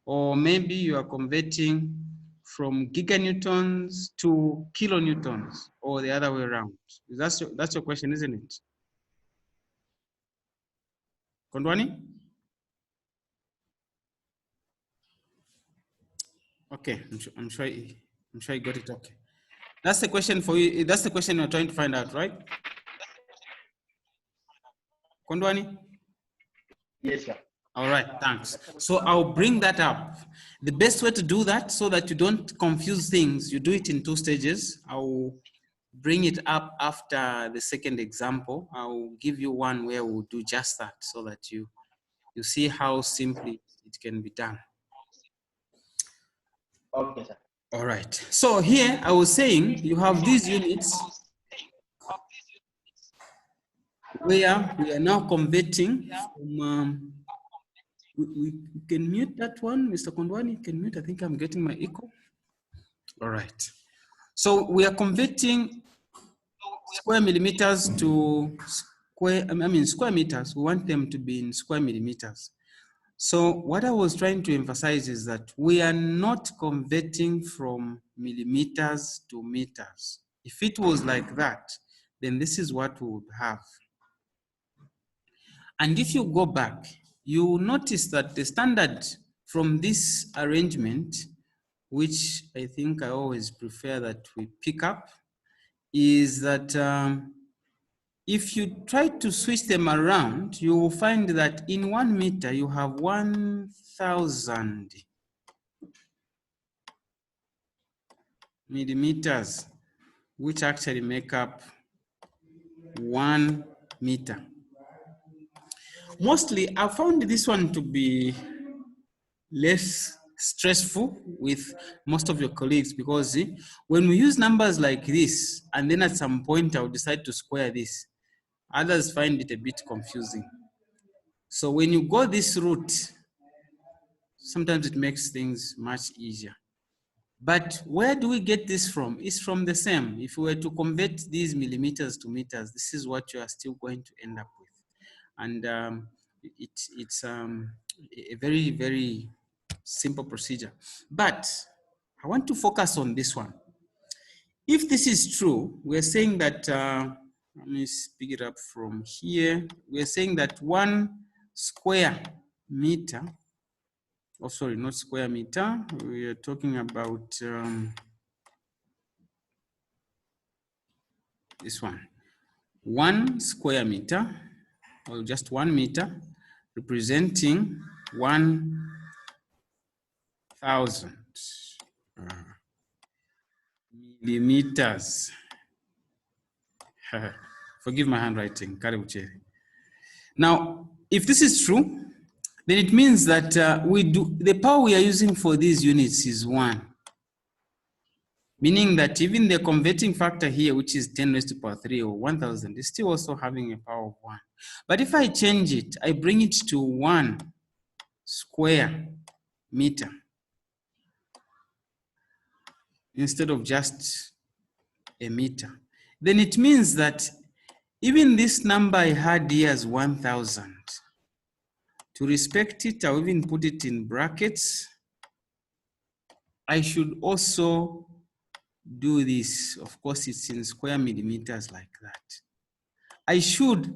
[SPEAKER 1] Or maybe you are converting from giganewtons to kilonewtons, or the other way around. That's your question, isn't it? Kondwani? Okay, I'm sure you got it. Okay, that's the question for you. That's the question you're trying to find out, right? Kondwani?
[SPEAKER 3] Yes, sir.
[SPEAKER 1] All right, thanks. So I'll bring that up. The best way to do that so that you don't confuse things, you do it in 2 stages. I'll bring it up after the second example. I'll give you one where we'll do just that so that you see how simply it can be done.
[SPEAKER 3] Okay, sir.
[SPEAKER 1] All right. So here I was saying you have these units where we are now converting from, we can mute that one, Mr. Kondwani, you can mute. I think I'm getting my echo. All right. So we are converting square millimeters to square meters. We want them to be in square millimeters. So what I was trying to emphasize is that we are not converting from millimeters to meters. If it was like that, then this is what we would have. And if you go back, you will notice that the standard from this arrangement, which I think I always prefer that we pick up, is that if you try to switch them around, you will find that in 1 meter, you have 1,000 millimeters, which actually make up 1 meter. Mostly, I found this one to be less stressful with most of your colleagues because when we use numbers like this, and then at some point I'll decide to square this, others find it a bit confusing. So when you go this route, sometimes it makes things much easier. But where do we get this from? It's from the same. If we were to convert these millimeters to meters, this is what you are still going to end up with. And it's a very, very simple procedure. But I want to focus on this one. If this is true, we're saying that, let me pick it up from here. We're saying that 1 square meter, oh, sorry, not square meter. We are talking about this one. 1 square meter, or just 1 meter, representing 1,000 millimeters. Forgive my handwriting. Now, if this is true, then it means that the power we are using for these units is 1. Meaning that even the converting factor here, which is 10 raised to the power 3 or 1,000, is still also having a power of 1. But if I change it, I bring it to 1 square meter instead of just a meter, then it means that even this number I had here as 1,000, to respect it, I'll even put it in brackets. I should also do this. Of course, it's in square millimeters like that. I should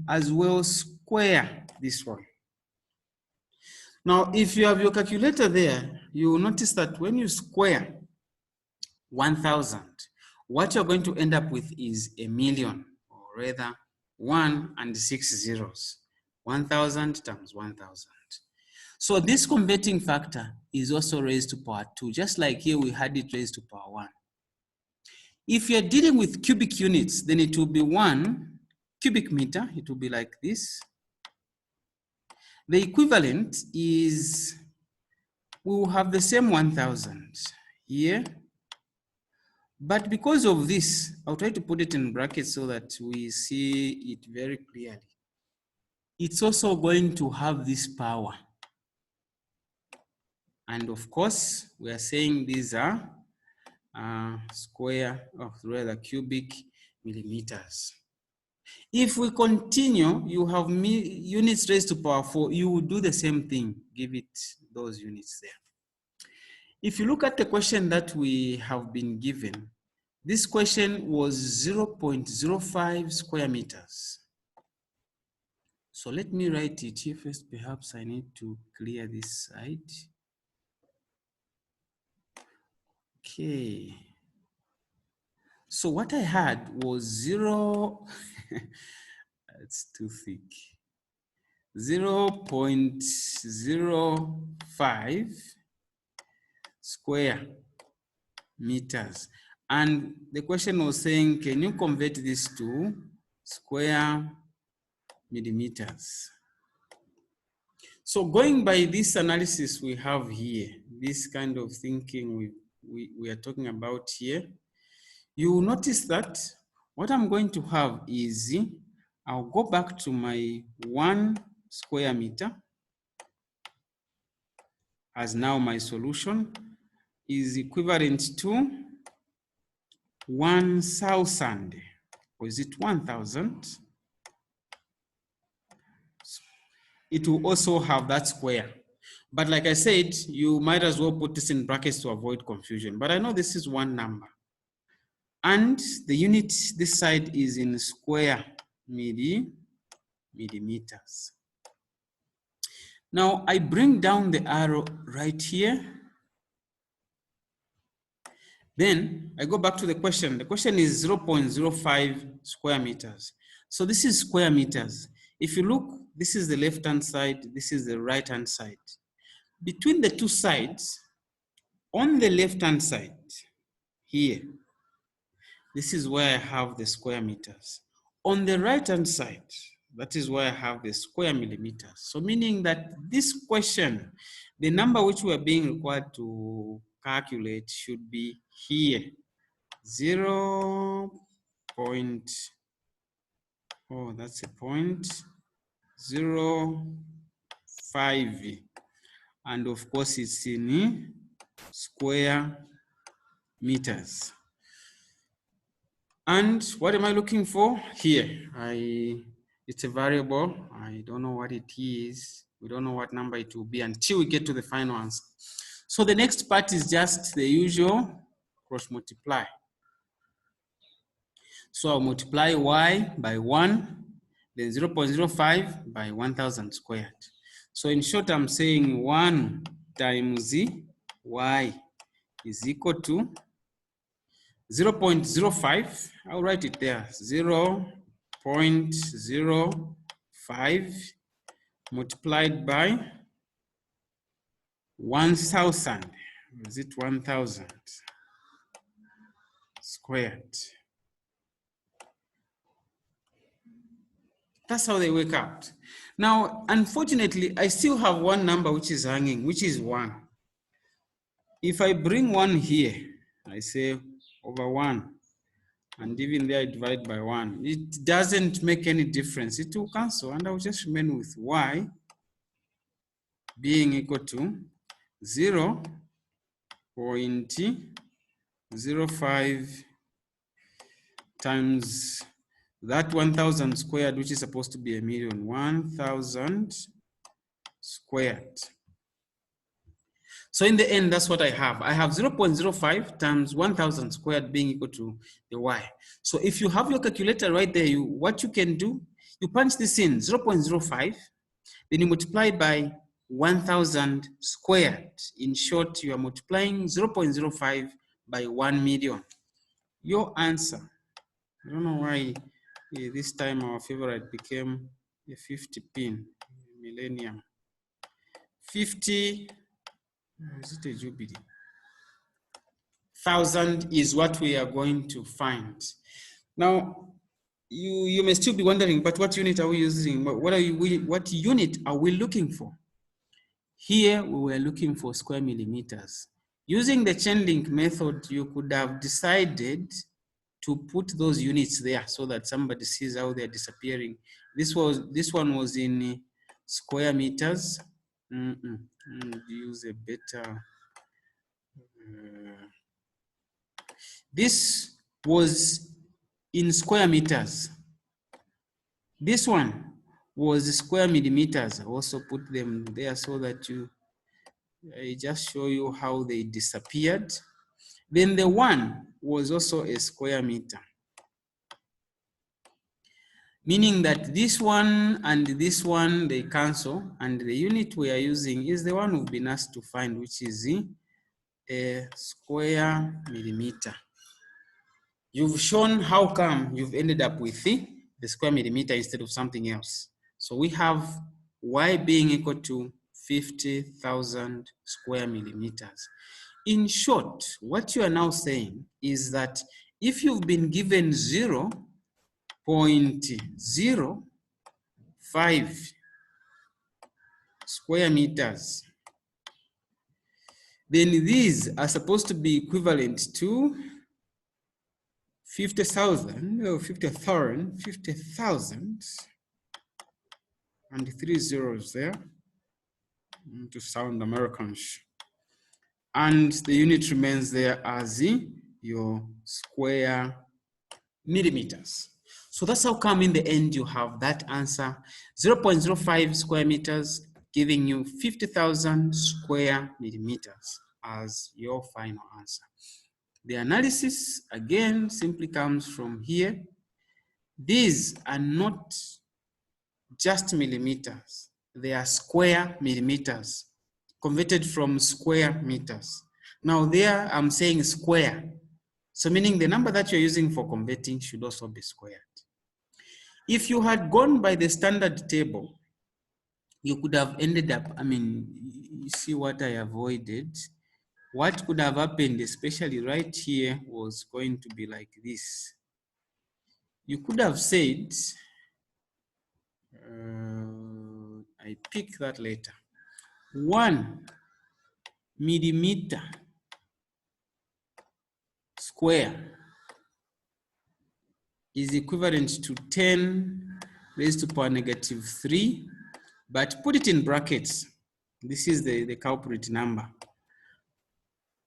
[SPEAKER 1] as well square this one. Now, if you have your calculator there, you will notice that when you square 1,000, what you're going to end up with is a million, or rather 1 and 6 zeros. 1,000 times 1,000. So this converting factor is also raised to power 2, just like here we had it raised to power 1. If you're dealing with cubic units, then it will be 1 cubic meter. It will be like this. The equivalent is, we will have the same 1,000 here. But because of this, I'll try to put it in brackets so that we see it very clearly. It's also going to have this power. And of course, we are saying these are square, or rather cubic millimeters. If we continue, you have units raised to power 4, you will do the same thing, give it those units there. If you look at the question that we have been given, this question was 0.05 square meters. So let me write it here first. Perhaps I need to clear this side. Okay. So what I had was 0, it's too thick, 0.05 square meters. And the question was saying, can you convert this to square millimeters? So going by this analysis we have here, this kind of thinking we are talking about here, you will notice that what I'm going to have is, I'll go back to my 1 square meter as now my solution is equivalent to 1,000. Or is it 1,000? It will also have that square. But like I said, you might as well put this in brackets to avoid confusion. But I know this is one number. And the unit this side is in square millimeters. Now I bring down the arrow right here. Then I go back to the question. The question is 0.05 square meters. So this is square meters. If you look, this is the left-hand side, this is the right-hand side. Between the two sides, on the left-hand side, here, this is where I have the square meters. On the right-hand side, that is where I have the square millimeters. So meaning that this question, the number which we are being required to calculate should be here, 0. Oh, that's a point, 0.05. And of course it's in square meters. And what am I looking for here? It's a variable. I don't know what it is. We don't know what number it will be until we get to the final answer. So the next part is just the usual cross multiply. So I'll multiply y by 1, then 0.05 by 1,000 squared. So in short, I'm saying 1 times y is equal to 0.05. I'll write it there, 0.05 multiplied by 1,000. Is it 1,000 squared? That's how they work out. Now, unfortunately, I still have one number which is hanging, which is 1. If I bring 1 here, I say over 1, and even there I divide by 1, it doesn't make any difference. It will cancel, and I will just remain with y being equal to 0.05 times that 1,000 squared, which is supposed to be a million, 1,000 squared. So in the end, that's what I have. I have 0.05 times 1,000 squared being equal to the y. So if you have your calculator right there, what you can do, you punch this in, 0.05, then you multiply by 1,000 squared. In short, you are multiplying 0.05 by 1 million. Your answer. I don't know why this time our favorite became a 50 pin, millennium. 50, is it a jubilee? 1,000 is what we are going to find. Now, you may still be wondering, but what unit are we using? What unit are we looking for? Here, we were looking for square millimeters. Using the chain link method, you could have decided to put those units there so that somebody sees how they're disappearing. This one was in square meters. Use a better. This was in square meters. This one was square millimeters. I also put them there so that I just show you how they disappeared. Then the one was also a square meter, meaning that this one and this one, they cancel, and the unit we are using is the one we've been asked to find, which is a square millimeter. You've shown how come you've ended up with the square millimeter instead of something else. So we have y being equal to 50,000 square millimeters. In short, what you are now saying is that if you've been given 0.05 square meters, then these are supposed to be equivalent to 50,000 or 50,000 and 3 zeros there to sound Americans. And the unit remains there as your square millimeters. So that's how come in the end you have that answer, 0.05 square meters, giving you 50,000 square millimeters as your final answer. The analysis again simply comes from here. These are not just millimeters, they are square millimeters, converted from square meters. Now there I'm saying square, so meaning the number that you're using for converting should also be squared. If you had gone by the standard table, you could have ended up, you see what I avoided. What could have happened, especially right here, was going to be like this. You could have said, I pick that later, 1 millimeter square is equivalent to 10 raised to power negative 3, but put it in brackets. This is the culprit number.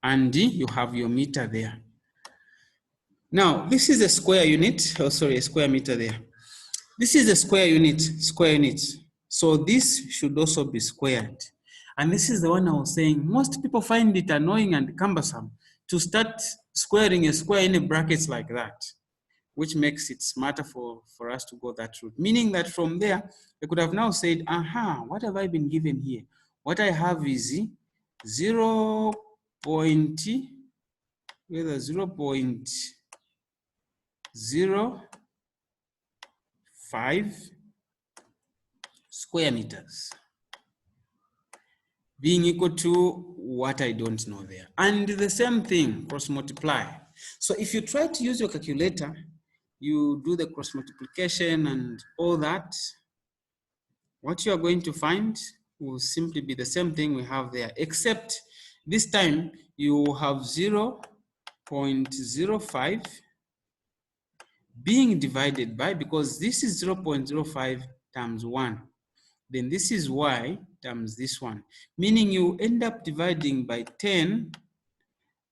[SPEAKER 1] And you have your meter there. Now, this is a square unit, a square meter there. This is a square unit. So this should also be squared. And this is the one I was saying, most people find it annoying and cumbersome to start squaring a square in a brackets like that, which makes it smarter for us to go that route. Meaning that from there, I could have now said, what have I been given here? What I have is 0.05 square meters being equal to what I don't know there. And the same thing, cross multiply. So if you try to use your calculator, you do the cross multiplication and all that, what you are going to find will simply be the same thing we have there, except this time you have 0.05 being divided by, because this is 0.05 times 1. Then this is y times this one, meaning you end up dividing by 10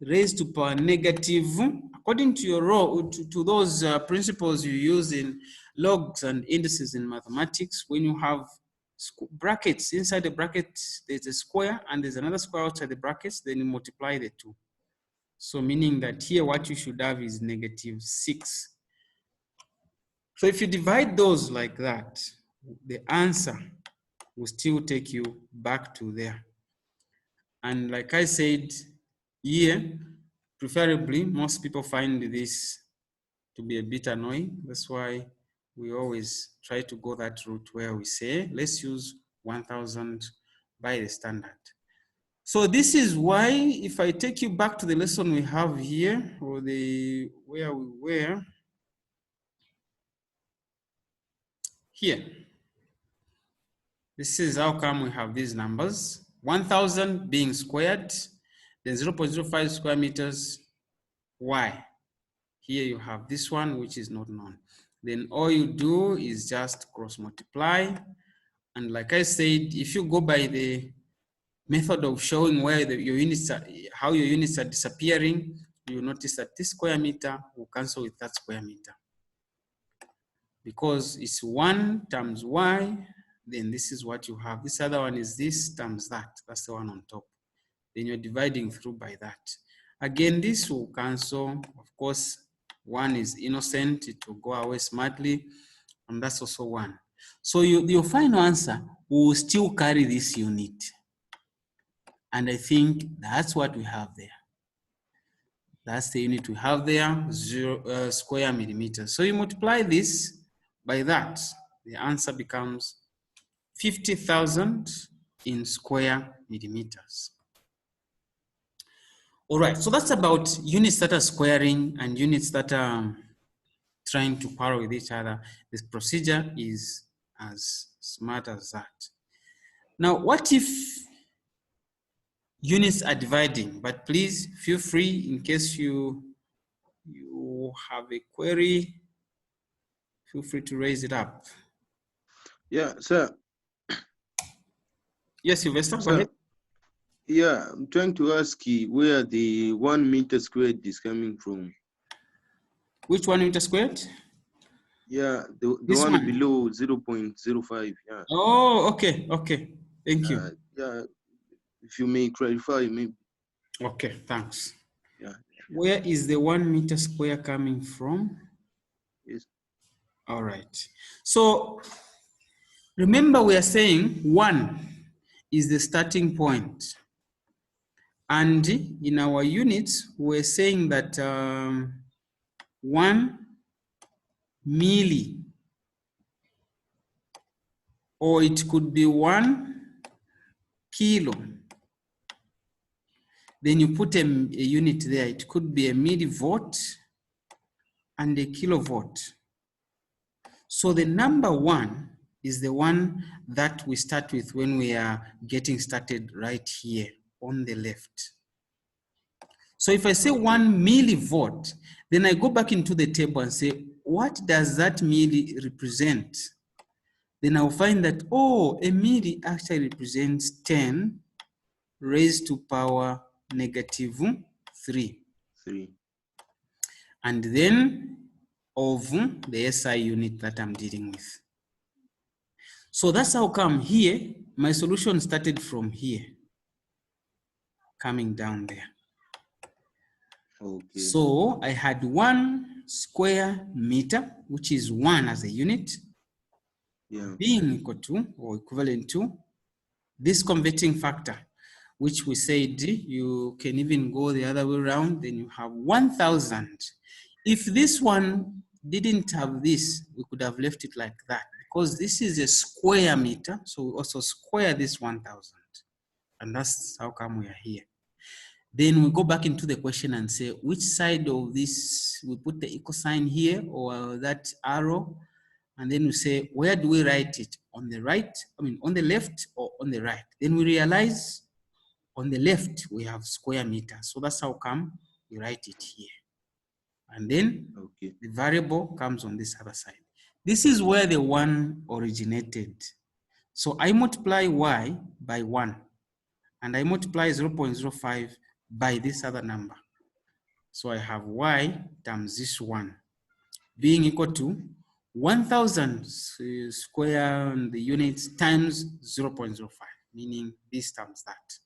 [SPEAKER 1] raised to power negative, according to your to those principles you use in logs and indices in mathematics. When you have brackets, inside the bracket there's a square and there's another square outside the brackets, then you multiply the two. So meaning that here what you should have is -6. So if you divide those like that, the answer will still take you back to there. And like I said, here, preferably, most people find this to be a bit annoying. That's why we always try to go that route where we say, let's use 1000 by the standard. So this is why, if I take you back to the lesson we have here, or where we were, here. This is how come we have these numbers, 1000 being squared, then 0.05 square meters, y. Here you have this one, which is not known. Then all you do is just cross multiply. And like I said, if you go by the method of showing where your units are, how your units are disappearing, you notice that this square meter will cancel with that square meter. Because it's 1 times y, then this is what you have. This other one is this times that. That's the one on top. Then you're dividing through by that. Again, this will cancel. Of course, 1 is innocent. It will go away smartly. And that's also 1. So your final answer will still carry this unit. And I think that's what we have there. That's the unit we have there, square millimeters. So you multiply this by that, the answer becomes 50,000 in square millimeters. All right, so that's about units that are squaring and units that are trying to quarrel with each other. This procedure is as smart as that. Now, what if units are dividing? But please feel free, in case you have a query, feel free to raise it up.
[SPEAKER 2] Yeah, sir.
[SPEAKER 1] Yes, Sylvester, go
[SPEAKER 2] Sir,
[SPEAKER 1] ahead.
[SPEAKER 2] yeah, I'm trying to ask you where the 1 meter squared is coming from.
[SPEAKER 1] Which 1 meter squared?
[SPEAKER 2] Yeah, the
[SPEAKER 1] This
[SPEAKER 2] one
[SPEAKER 1] one?
[SPEAKER 2] below 0.05. Yeah.
[SPEAKER 1] Oh, okay, okay. Thank you.
[SPEAKER 2] Yeah, if you may clarify, maybe.
[SPEAKER 1] Okay, thanks.
[SPEAKER 2] Yeah.
[SPEAKER 1] Where is the 1 meter square coming from?
[SPEAKER 2] Yes.
[SPEAKER 1] All right. So remember, we are saying 1 is the starting point. And in our units, we're saying that 1 milli, or it could be 1 kilo. Then you put a unit there. It could be a millivolt and a kilovolt. So the number 1 is the one that we start with when we are getting started right here on the left. So if I say 1 millivolt, then I go back into the table and say, what does that milli represent? Then I'll find that, oh, a milli actually represents 10 raised to power negative 3.
[SPEAKER 2] 3.
[SPEAKER 1] And then of the SI unit that I'm dealing with. So that's how come here, my solution started from here, coming down there.
[SPEAKER 2] Okay.
[SPEAKER 1] So I had 1 square meter, which is 1 as a unit, being equal to or equivalent to this converting factor, which we said you can even go the other way around, then you have 1,000. If this one didn't have this, we could have left it like that, because this is a square meter, so we also square this 1,000. And that's how come we are here. Then we go back into the question and say, which side of this, we put the equal sign here or that arrow, and then we say, where do we write it? On the right, on the left or on the right? Then we realize on the left, we have square meter. So that's how come we write it here. And then the variable comes on this other side. This is where the 1 originated. So I multiply y by 1, and I multiply 0.05 by this other number. So I have y times this 1 being equal to 1,000 square and the units times 0.05, meaning this times that.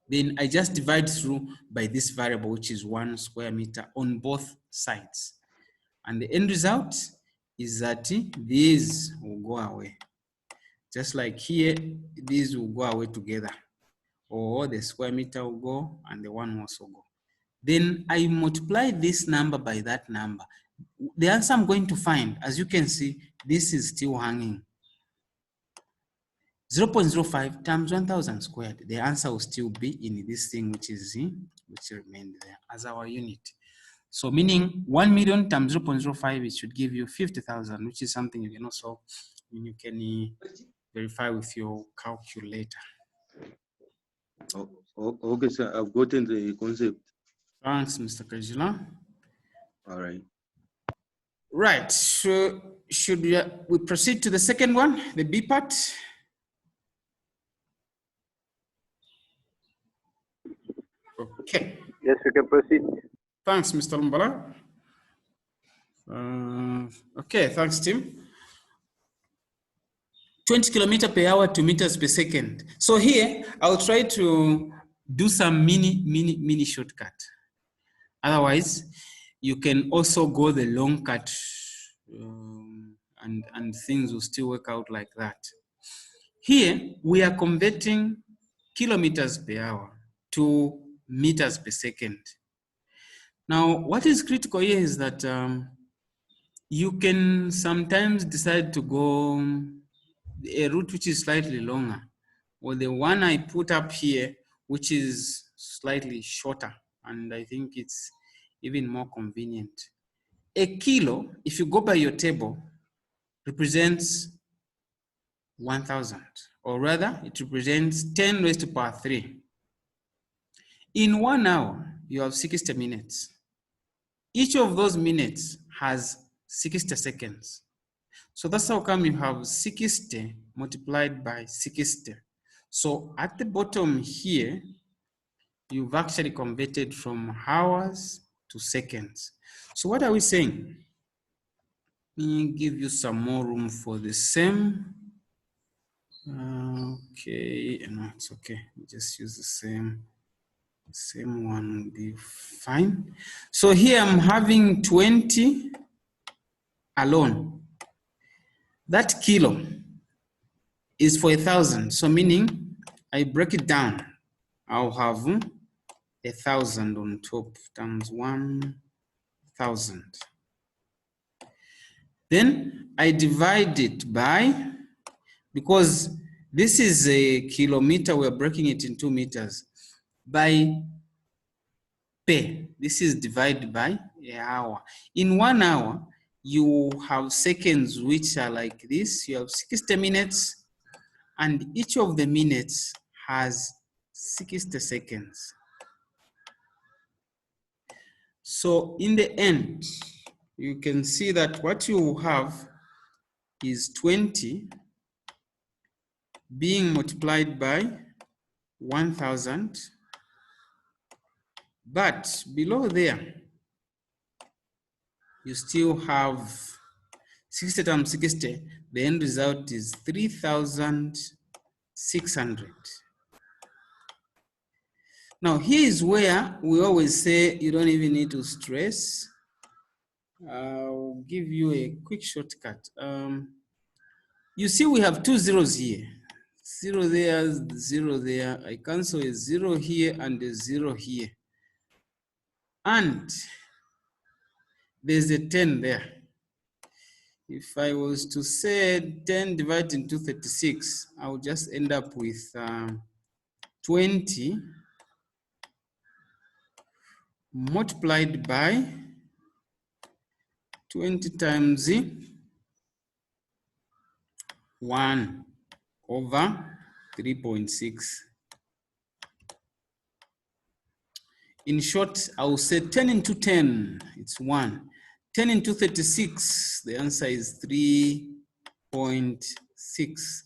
[SPEAKER 1] Then I just divide through by this variable, which is 1 square meter on both sides. And the end result is that these will go away. Just like here, these will go away together. Or the square meter will go and the 1 will also go. Then I multiply this number by that number. The answer I'm going to find, as you can see, this is still hanging. 0.05 times 1,000 squared. The answer will still be in this thing, which remained there as our unit. So meaning 1 million times 0.05, it should give you 50,000, which is something you can also, you can verify with your calculator.
[SPEAKER 2] Okay, sir, I've gotten the concept.
[SPEAKER 1] Thanks, Mr. Kajula.
[SPEAKER 2] All right.
[SPEAKER 1] Right, so should we proceed to the second one, the B part? Okay.
[SPEAKER 2] Yes, we can proceed.
[SPEAKER 1] Thanks, Mr. Lumbala. Okay, thanks, Tim. 20 kilometers per hour to meters per second. So here, I'll try to do some mini shortcut. Otherwise, you can also go the long cut and things will still work out like that. Here, we are converting kilometers per hour to meters per second. Now, what is critical here is that you can sometimes decide to go a route which is slightly longer, or the one I put up here, which is slightly shorter, and I think it's even more convenient. A kilo, if you go by your table, represents 1,000, or rather, it represents 10 raised to power 3. In 1 hour, you have 60 minutes. Each of those minutes has 60 seconds. So that's how come you have 60 multiplied by 60. So at the bottom here, you've actually converted from hours to seconds. So what are we saying? Let me give you some more room for the same. Okay, no, it's okay. We just use the same one will be fine. So here I'm having 20 alone. That kilo is for 1,000. So meaning I break it down. I'll have 1,000 on top times 1,000. Then I divide it by, because this is a kilometer, we're breaking it into meters, by per. This is divided by an hour. In 1 hour, you have seconds which are like this. You have 60 minutes, and each of the minutes has 60 seconds. So in the end, you can see that what you have is 20 being multiplied by 1,000, but below there, you still have 60 times 60, the end result is 3,600. Now, here is where we always say you don't even need to stress. I'll give you a quick shortcut. You see we have 2 zeros here. 0 there, 0 there. I cancel a 0 here and a 0 here. And there's a 10 there. If I was to say 10 divided into 36, I would just end up with 20 multiplied by 20 times 1 over 3.6. In short, I will say 10 into 10, it's 1. 10 into 36, the answer is 3.6.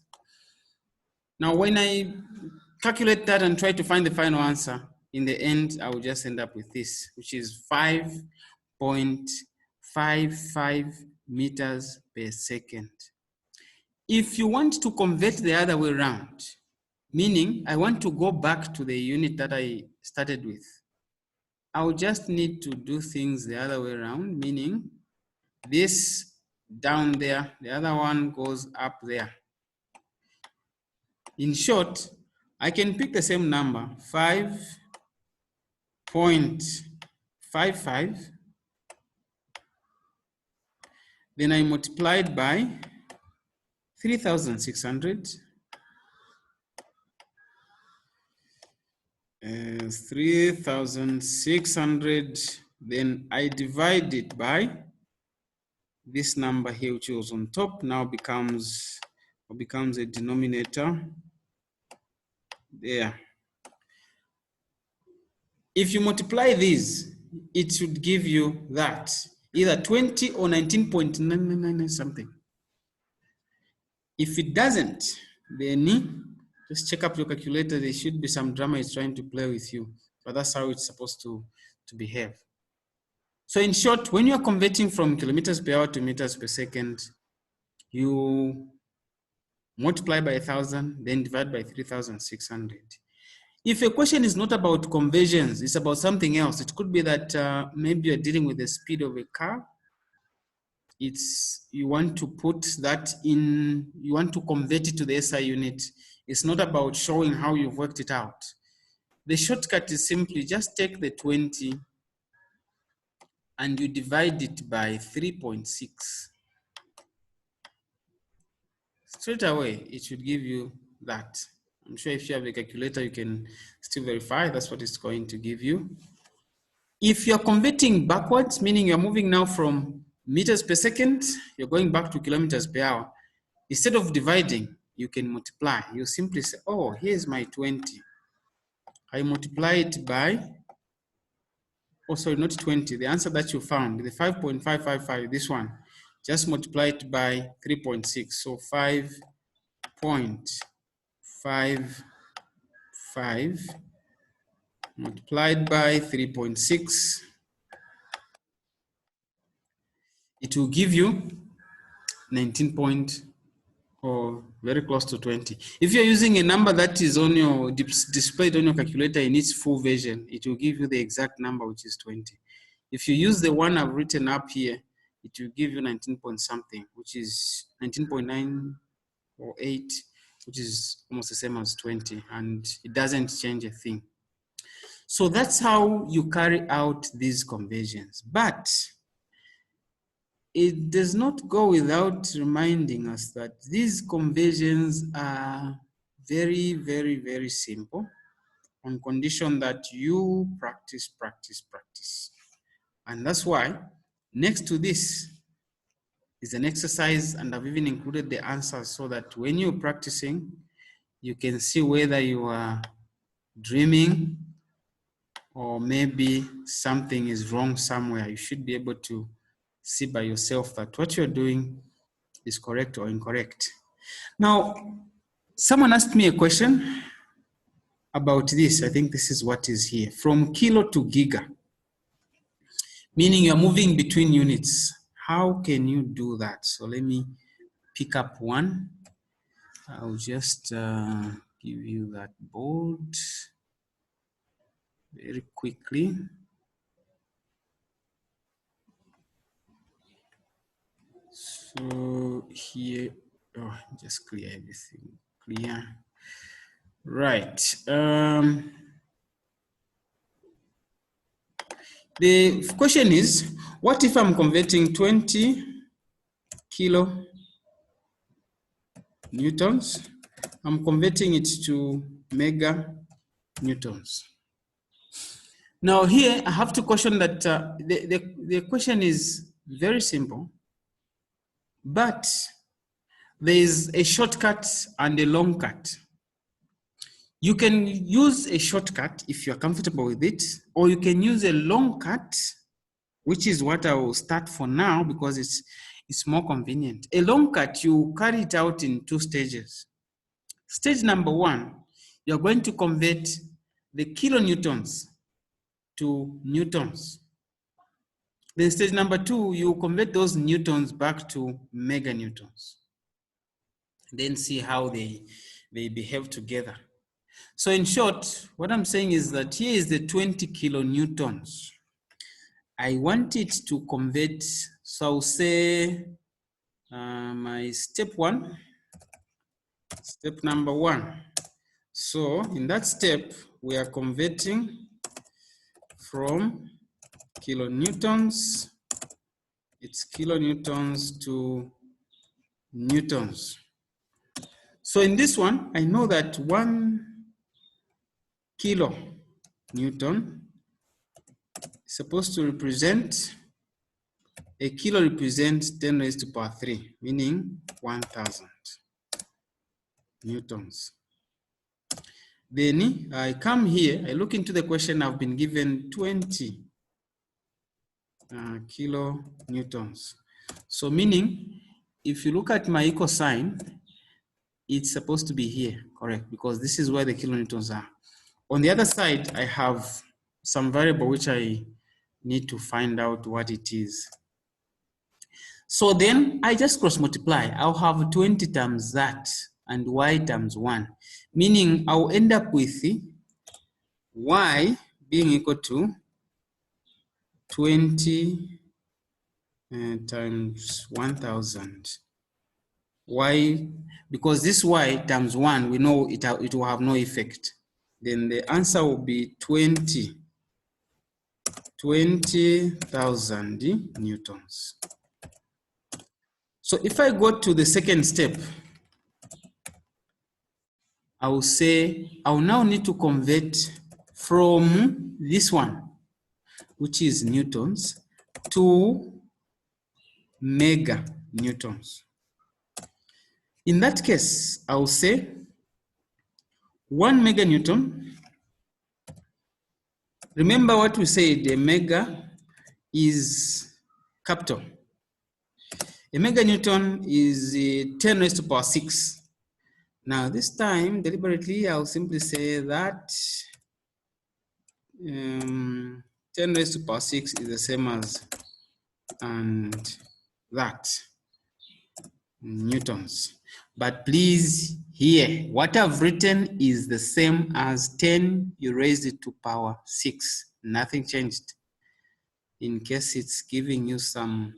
[SPEAKER 1] Now, when I calculate that and try to find the final answer, in the end, I will just end up with this, which is 5.55 meters per second. If you want to convert the other way around, meaning I want to go back to the unit that I started with, I'll just need to do things the other way around, meaning this down there, the other one goes up there. In short, I can pick the same number, 5.55, then I multiplied by 3,600, 3,600, then I divide it by this number here, which was on top, now becomes a denominator there. If you multiply these, it should give you that, either 20 or 19.999 something. If it doesn't, then just check up your calculator. There should be some drama it's trying to play with you, but that's how it's supposed to behave. So in short, when you're converting from kilometers per hour to meters per second, you multiply by 1,000, then divide by 3,600. If a question is not about conversions, it's about something else. It could be that maybe you're dealing with the speed of a car. you want to put that in, you want to convert it to the SI unit. It's not about showing how you've worked it out. The shortcut is simply just take the 20 and you divide it by 3.6. Straight away, it should give you that. I'm sure if you have a calculator, you can still verify. That's what it's going to give you. If you're converting backwards, meaning you're moving now from meters per second, you're going back to kilometers per hour. Instead of dividing, you can multiply. You simply say, oh, here's my 20. I multiply it by, oh, sorry, not 20. The answer that you found, the 5.555, this one, just multiply it by 3.6. So 5.55 multiplied by 3.6. It will give you 19 point, or very close to 20. If you're using a number that is on your displayed on your calculator in its full version, it will give you the exact number, which is 20. If you use the one I've written up here, it will give you 19 point something, which is 19.9 or 8, which is almost the same as 20, and it doesn't change a thing. So that's how you carry out these conversions. But it does not go without reminding us that these conversions are very, very, very simple on condition that you practice, practice, practice. And that's why next to this is an exercise, and I've even included the answers so that when you're practicing, you can see whether you are dreaming or maybe something is wrong somewhere. You should be able to see by yourself that what you're doing is correct or incorrect. Now, someone asked me a question about this. I think this is what is here. From kilo to giga, meaning you're moving between units. How can you do that? So let me pick up one. I'll just give you that board very quickly. So here, oh, just clear everything, clear. Right. The question is, what if I'm converting 20 kilo newtons? I'm converting it to mega newtons. Now here, I have to caution that the question is very simple, but there is a shortcut and a long cut. You can use a shortcut if you're comfortable with it, or you can use a long cut, which is what I will start for now because it's more convenient. A long cut, you carry it out in 2 stages. Stage number 1, you're going to convert the kilonewtons to newtons. Then stage number 2, you convert those newtons back to meganewtons. Then see how they behave together. So in short, what I'm saying is that here is the 20 kilonewtons. I want it to convert, so I'll say my step number 1. So in that step, we are converting from kilonewtons, it's kilonewtons to newtons. So in this one, I know that 1 kilonewton is supposed to represent, a kilo represents 10 raised to power 3, meaning 1,000 newtons. Then I come here, I look into the question, I've been given 20 kilonewtons. So meaning, if you look at my equal sign, it's supposed to be here, correct? Because this is where the kilonewtons are. On the other side, I have some variable which I need to find out what it is. So then I just cross multiply. I'll have 20 times that and y times 1, meaning I'll end up with y being equal to 20 times 1000. Why? Because this y times 1, we know it will have no effect. Then the answer will be 20,000 newtons. So if I go to the second step, I will say I will now need to convert from this one, which is newtons, to mega newtons. In that case, I will say 1 meganewton. Remember what we said, a mega is capital. A meganewton is 10 raised to power 6. Now this time, deliberately, I'll simply say that 10 raised to power 6 is the same as, and that, newtons. But please, here, what I've written is the same as 10, you raised it to power 6. Nothing changed. In case it's giving you some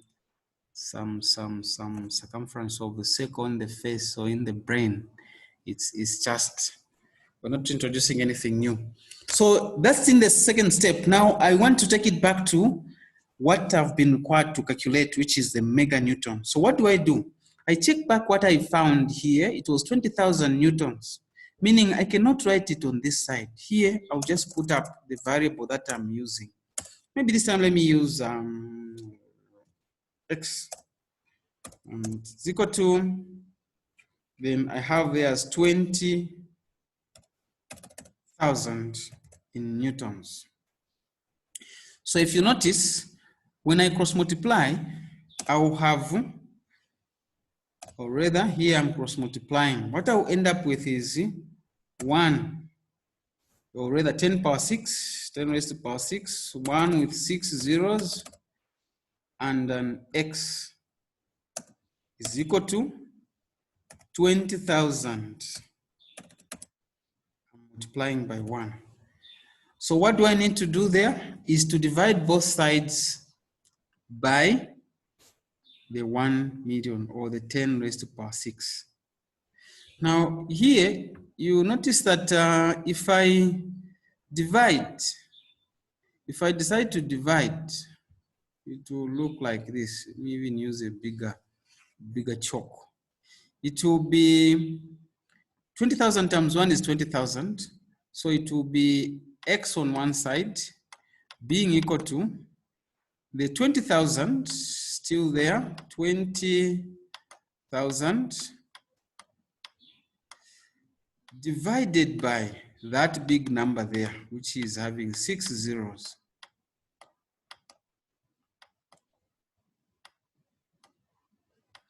[SPEAKER 1] circumference of the sec on the face or in the brain, it's just, we're not introducing anything new. So that's in the second step. Now I want to take it back to what I've been required to calculate, which is the meganewton. So what do? I check back what I found here. It was 20,000 newtons, meaning I cannot write it on this side. Here, I'll just put up the variable that I'm using. Maybe this time let me use x, and it's equal to, then I have there as 20,000 in newtons. So if you notice, when I cross multiply, I will have, or rather here I'm cross multiplying. What I will end up with is 1, or rather 10 power 6, 10 raised to power 6, 1 with 6 zeros, and an x is equal to 20,000. I'm multiplying by 1. So what do I need to do there is to divide both sides by the 1 million, or the 10 raised to power 6. Now here, you notice that if I decide to divide, it will look like this. Let me even use a bigger chalk. It will be 20,000 times 1 is 20,000. So it will be x on one side being equal to the 20,000 still there, 20,000 divided by that big number there, which is having 6 zeros.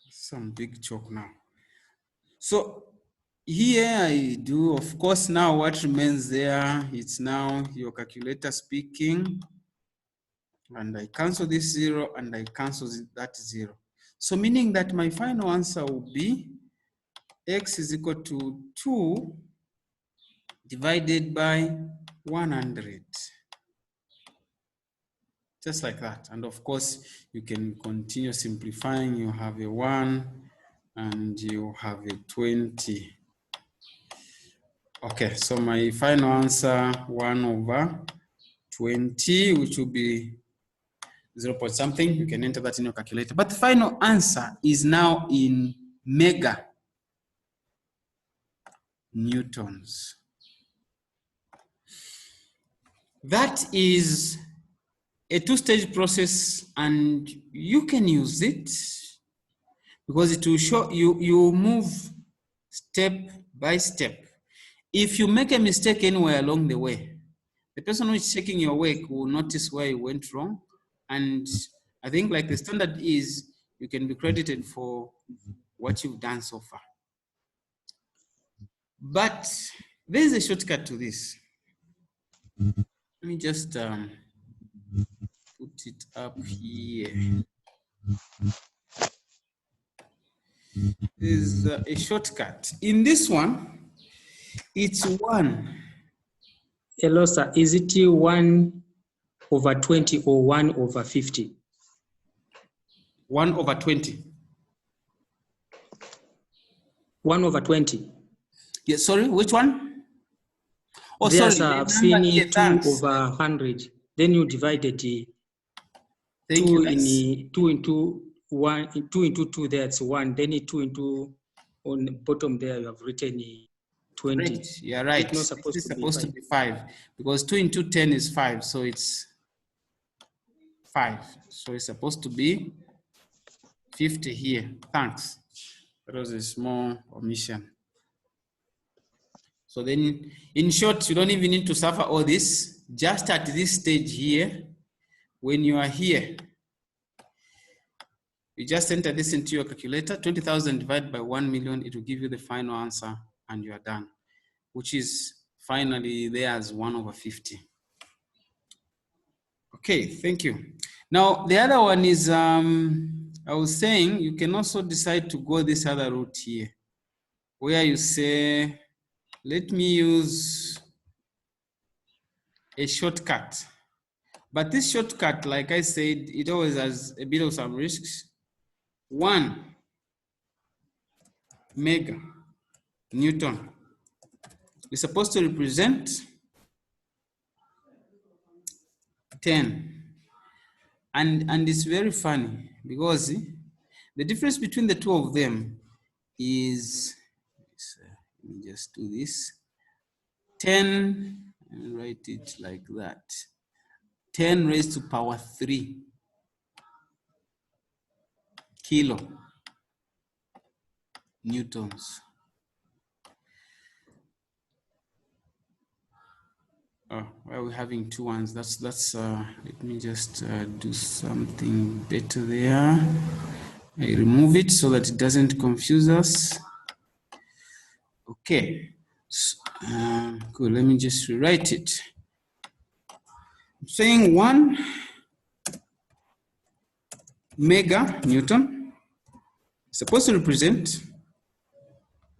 [SPEAKER 1] Some big chalk now. So here I do, of course, now what remains there, it's now your calculator speaking, and I cancel this 0 and I cancel that 0. So meaning that my final answer will be x is equal to 2 divided by 100. Just like that. And of course, you can continue simplifying. You have a 1 and you have a 20. Okay, so my final answer, 1/20, which will be 0 point something. You can enter that in your calculator. But the final answer is now in mega newtons. That is a two-stage process, and you can use it because it will show you move step by step. If you make a mistake anywhere along the way, the person who is checking your work will notice where you went wrong. And I think like the standard is, you can be credited for what you've done so far. But there is a shortcut to this. Let me just put it up here. There's a shortcut. In this one, it's 1.
[SPEAKER 4] Hello, sir. Is it 1/20 or 1/50?
[SPEAKER 1] 1/20.
[SPEAKER 4] 1/20.
[SPEAKER 1] Yeah, sorry, which one? Oh,
[SPEAKER 4] There,
[SPEAKER 1] sorry,
[SPEAKER 4] sir,
[SPEAKER 1] the
[SPEAKER 4] I've
[SPEAKER 1] number
[SPEAKER 4] seen
[SPEAKER 1] here,
[SPEAKER 4] 2/100. Then you divided the
[SPEAKER 1] Thank
[SPEAKER 4] 2
[SPEAKER 1] you.
[SPEAKER 4] in 2 into 1, 2 into 2, that's 1. Then 2 into, on the bottom there, you have written 20.
[SPEAKER 1] Right, you're right.
[SPEAKER 4] It's not supposed
[SPEAKER 1] It's
[SPEAKER 4] to be
[SPEAKER 1] supposed to
[SPEAKER 4] 5.
[SPEAKER 1] be 5 because 2 into 10 is 5, so it's 5. So it's supposed to be 50 here. Thanks. That was a small omission. So then, in short, you don't even need to suffer all this. Just at this stage here, when you are here, you just enter this into your calculator, 20,000 divided by 1 million, it will give you the final answer and you are done, which is finally there as 1/50. Okay, thank you. Now, the other one is, I was saying you can also decide to go this other route here, where you say, let me use a shortcut. But this shortcut, like I said, it always has a bit of some risks. 1 mega Newton is supposed to represent 10. And it's very funny because the difference between the two of them is, let me just do this, 10, and write it like that, 10 raised to power 3 kilo newtons. Oh, why are we having 2 ones? That's let me just do something better there. I remove it so that it doesn't confuse us. Okay, so, good, let me just rewrite it. I'm saying 1 mega Newton is supposed to represent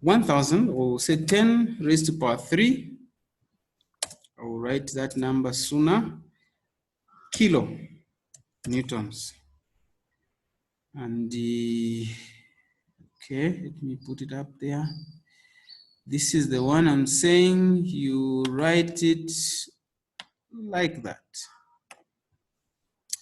[SPEAKER 1] 1,000, or say 10 raised to power 3. I will write that number sooner, kilo newtons. And okay, let me put it up there. This is the one I'm saying, you write it like that.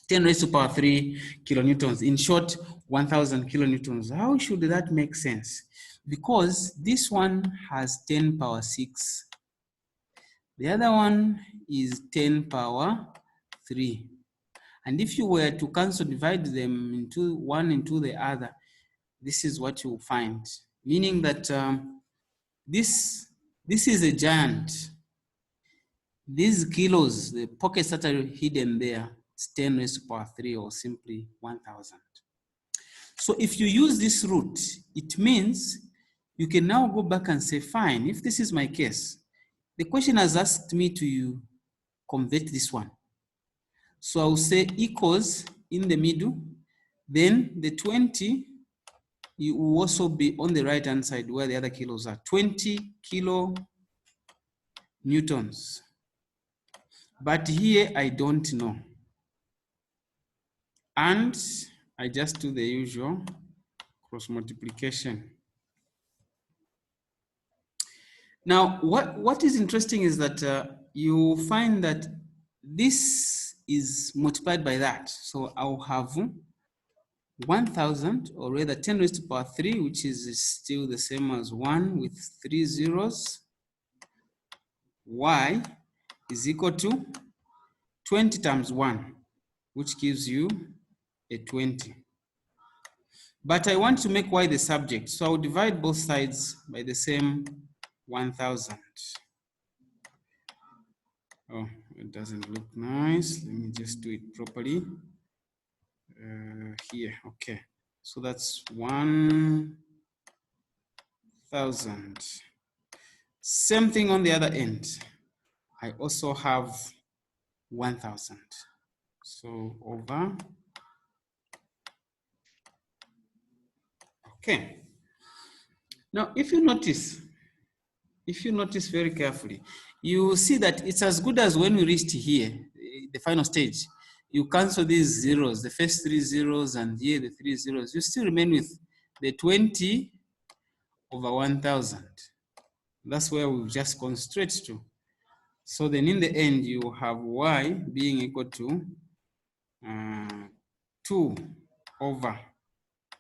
[SPEAKER 1] 10 raised to power 3 kilonewtons. In short, 1,000 kilonewtons. How should that make sense? Because this one has 10 power 6. The other one is 10 power 3. And if you were to cancel, divide them into one into the other, this is what you'll find. Meaning that this is a giant. These kilos, the pockets that are hidden there, it's 10 raised to power 3 or simply 1,000. So if you use this route, it means you can now go back and say, fine, if this is my case, the question has asked me to convert this one. So I'll say equals in the middle, then the 20 it will also be on the right hand side where the other kilos are, 20 kilo newtons. But here I don't know. And I just do the usual cross multiplication. Now, what is interesting is that you find that this is multiplied by that. So I'll have 1,000, or rather 10 raised to power 3, which is still the same as 1 with 3 zeros. Y is equal to 20 times 1, which gives you a 20. But I want to make Y the subject, so I'll divide both sides by the same 1,000. Oh, it doesn't look nice. Let me just do it properly. Here, okay. So that's 1,000. Same thing on the other end. I also have 1,000. So over. Okay. Now, if you notice very carefully, you will see that it's as good as when we reached here, the final stage. you cancel these zeros, the first 3 zeros and here the 3 zeros, you still remain with the 20 over 1000. That's where we've just gone straight to. So then in the end, you have y being equal to 2 over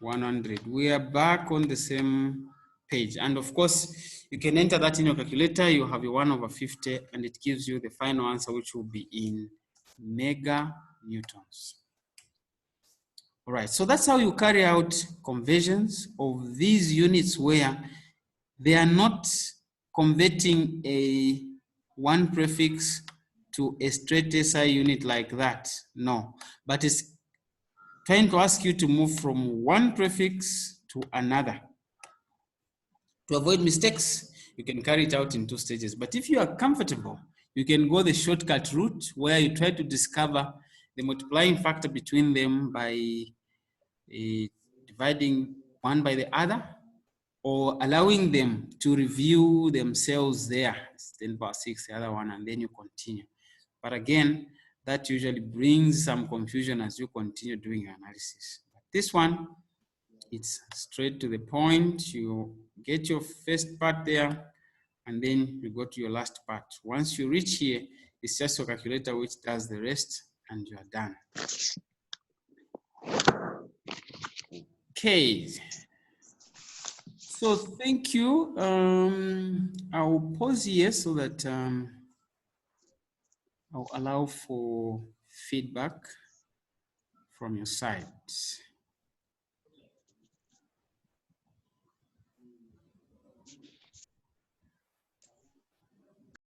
[SPEAKER 1] 100. We are back on the same page. And of course, you can enter that in your calculator. You have your 1 over 50, and it gives you the final answer, which will be in mega newtons. All right, so that's how you carry out conversions of these units where they are not converting a one prefix to a straight SI unit like that. No, but it's trying to ask you to move from one prefix to another. To avoid mistakes, you can carry it out in 2 stages. But if you are comfortable, you can go the shortcut route where you try to discover the multiplying factor between them by dividing one by the other, or allowing them to review themselves there. It's 10 power 6, the other one, and then you continue. But again, that usually brings some confusion as you continue doing your analysis. But this one, it's straight to the point. You get your first part there, and then you go to your last part. Once you reach here, it's just your calculator which does the rest, and you are done. Okay. So thank you. I'll pause here so that I'll allow for feedback from your side.